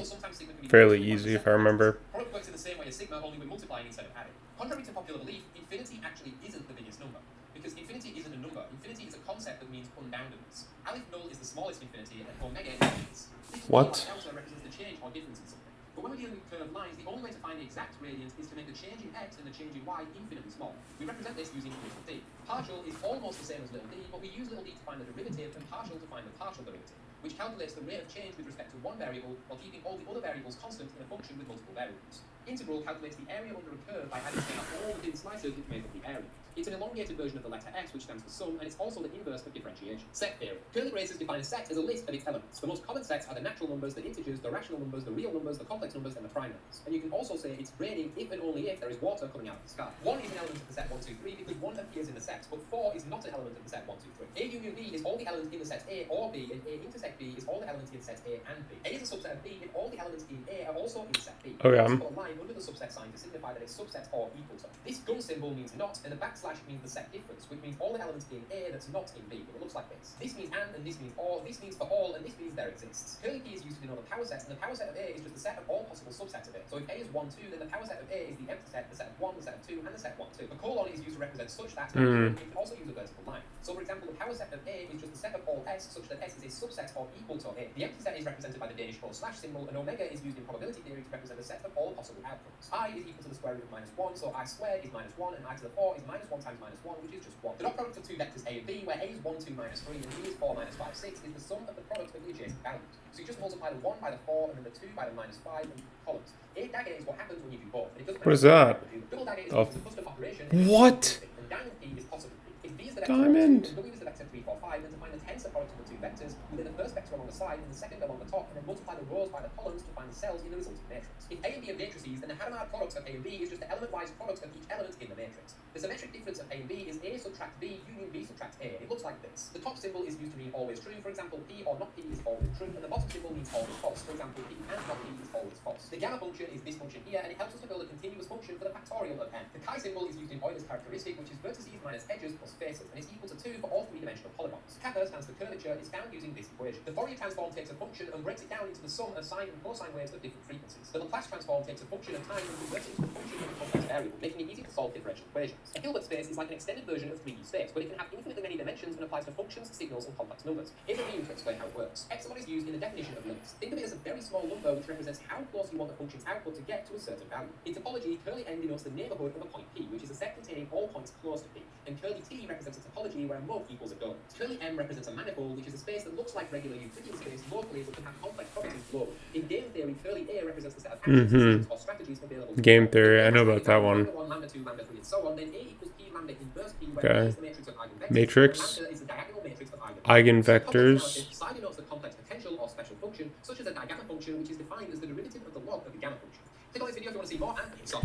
Speaker 1: fairly easy if I remember.
Speaker 2: Product works in the same way as sigma, only we're multiplying instead of adding. Contrary to popular belief, infinity actually isn't the biggest number. Because infinity isn't a number. Infinity is a concept that means unboundedness. Aleph null is the smallest infinity, and omega is.
Speaker 1: What?
Speaker 2: Delta represents the change or difference in something. But when we're dealing with curved lines, the only way to find the exact gradient is to make the change in x and the change in y infinitely small. We represent this using little d. Partial is almost the same as little d, but we use little d to find the derivative and partial to find the partial derivative, which calculates the rate of change with respect to one variable while keeping all the other variables constant in a function with multiple variables. Integral calculates the area under a curve by adding together all the thin slices which make up the area. It's an elongated version of the letter x, which stands for sum, and it's also the inverse of differentiation. Set theory. Curly braces define a set as a list of its elements. The most common sets are the natural numbers, the integers, the rational numbers, the real numbers, the complex numbers, and the prime numbers. And you can also say it's raining if and only if there is water coming out of the sky. 1 is an element of the set 1, 2, 3 because 1 appears in the sets, but 4 is not an element of the set 1, 2, 3. A union B is all the elements in the sets A or B, and A intersect B is all the elements in sets A and B. A is a subset of B if all the elements in A are also in set B.
Speaker 1: Okay.
Speaker 2: Also put a line under the subset sign to signify that it's subsets or equal to. This gun symbol means not, and the backslash means the set difference, which means all the elements in A that's not in B. But it looks like this. This means and this means or, this means for all, and this means there exists. Curly key is used to denote a power set, and the power set of A is just the set of all possible subsets of it. So if A is 1, 2, then the power set of A is the empty set, the set of 1, the set of 2, and the set 1, 2. The colon is used to represent such that, and you can also use a vertical line. So for example, the power set of A is just the set of all S, such that S is a subset or equal to A. The empty set is represented by the Danish / symbol, and omega is used in probability theory to represent the set of all possible outcomes. I is equal to the square root of -1, so I squared is -1, and I to the 4 is -1 times -1, which is just 1. The dot product of two vectors A and B, where A is 1, 2, -3, and B is 4, -5, 6, is the sum of the product of the adjacent values. So you just multiply the 1 by the 4, and then the 2 by the -5, and columns. A dagger is what happens when you do both. And it doesn't
Speaker 1: What is that?
Speaker 2: Double dagger is
Speaker 1: Oh.
Speaker 2: a custom operation.
Speaker 1: What?
Speaker 2: And diamond P is possible. If B is the vector
Speaker 1: Diamond.
Speaker 2: 2, W is the vector 3, 4, 5, then to find the tensor product of the two vectors, we lay the first vector along the side and the second along the top, and then multiply the rows by the columns to find the cells in the resulting matrix. If A and B are matrices, then the Hadamard product of A and B is just the element-wise product of each element in the matrix. The symmetric difference of A and B is A subtract B union B subtract A. It looks like this. The top symbol is used to mean always true. For example, P or not P is always true, and the bottom symbol means always false. For example, P and not P is always false. The gamma function is this function here, and it helps us to build a continuous function for the factorial of n. The chi symbol is used in Euler's characteristic, which is vertices minus edges plus faces, and it's equal to 2 for all three-dimensional polygons. Kappa stands for curvature, is found using this equation. The Fourier transform takes a function and breaks it down into the sum of sine and cosine waves of different frequencies. The Laplace transform takes a function of time and converts it into a function of a complex variable, making it easy to solve differential equations. A Hilbert space is like an extended version of 3D space, but it can have infinitely many dimensions and applies to functions, signals, and complex numbers. Here's a meme to explain how it works. Epsilon is used in the definition of limits. Think of it as a very small number which represents how close you want the function's output to get to a certain value. In topology, curly n denotes the neighborhood of a point P, which is a set containing all points close to P, and curly T represents a topology where a mode equals a goal. Curly M represents a manifold, which is a space that looks like regular Euclidean space locally but can have complex properties globally. In game theory, curly A represents the set of actions, decisions, or strategies available to
Speaker 1: Game theory, I know about that one.
Speaker 2: Lambda 2, lambda 3, and so on. Then A equals P lambda inverse P, where
Speaker 1: Okay.
Speaker 2: A is the matrix of eigenvectors,
Speaker 1: Matrix.
Speaker 2: and lambda is the diagonal matrix of
Speaker 1: Eigenvectors.
Speaker 2: Psi denotes the complex potential or special function, such as a digamma function, which is defined as the derivative of the log of the gamma function. Click on this video if you want to see more and hit stop.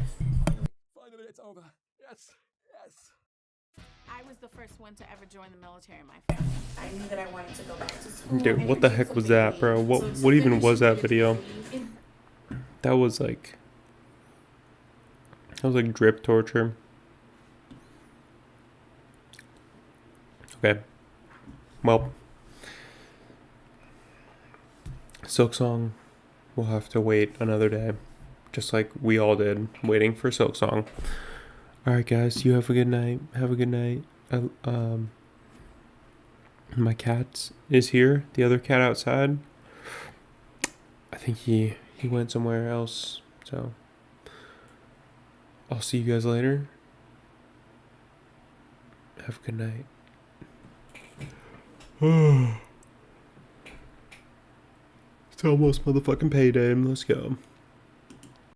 Speaker 18: Finally, it's over. Yes, yes.
Speaker 11: I was the first one to ever join the military in my family. I knew that I wanted to go back to school.
Speaker 1: Dude,
Speaker 11: and
Speaker 1: what the
Speaker 11: pursue
Speaker 1: heck was
Speaker 11: something
Speaker 1: that, bro?
Speaker 11: new.
Speaker 1: What
Speaker 11: So to
Speaker 1: what even
Speaker 11: finish
Speaker 1: was that
Speaker 11: it,
Speaker 1: video? That was like drip torture. Okay. Well, Silksong will have to wait another day, just like we all did, waiting for Silksong. Alright guys, you have a good night. Have a good night. My cat is here. The other cat outside. I think he went somewhere else. So I'll see you guys later. Have a good night. It's almost motherfucking payday. Let's go.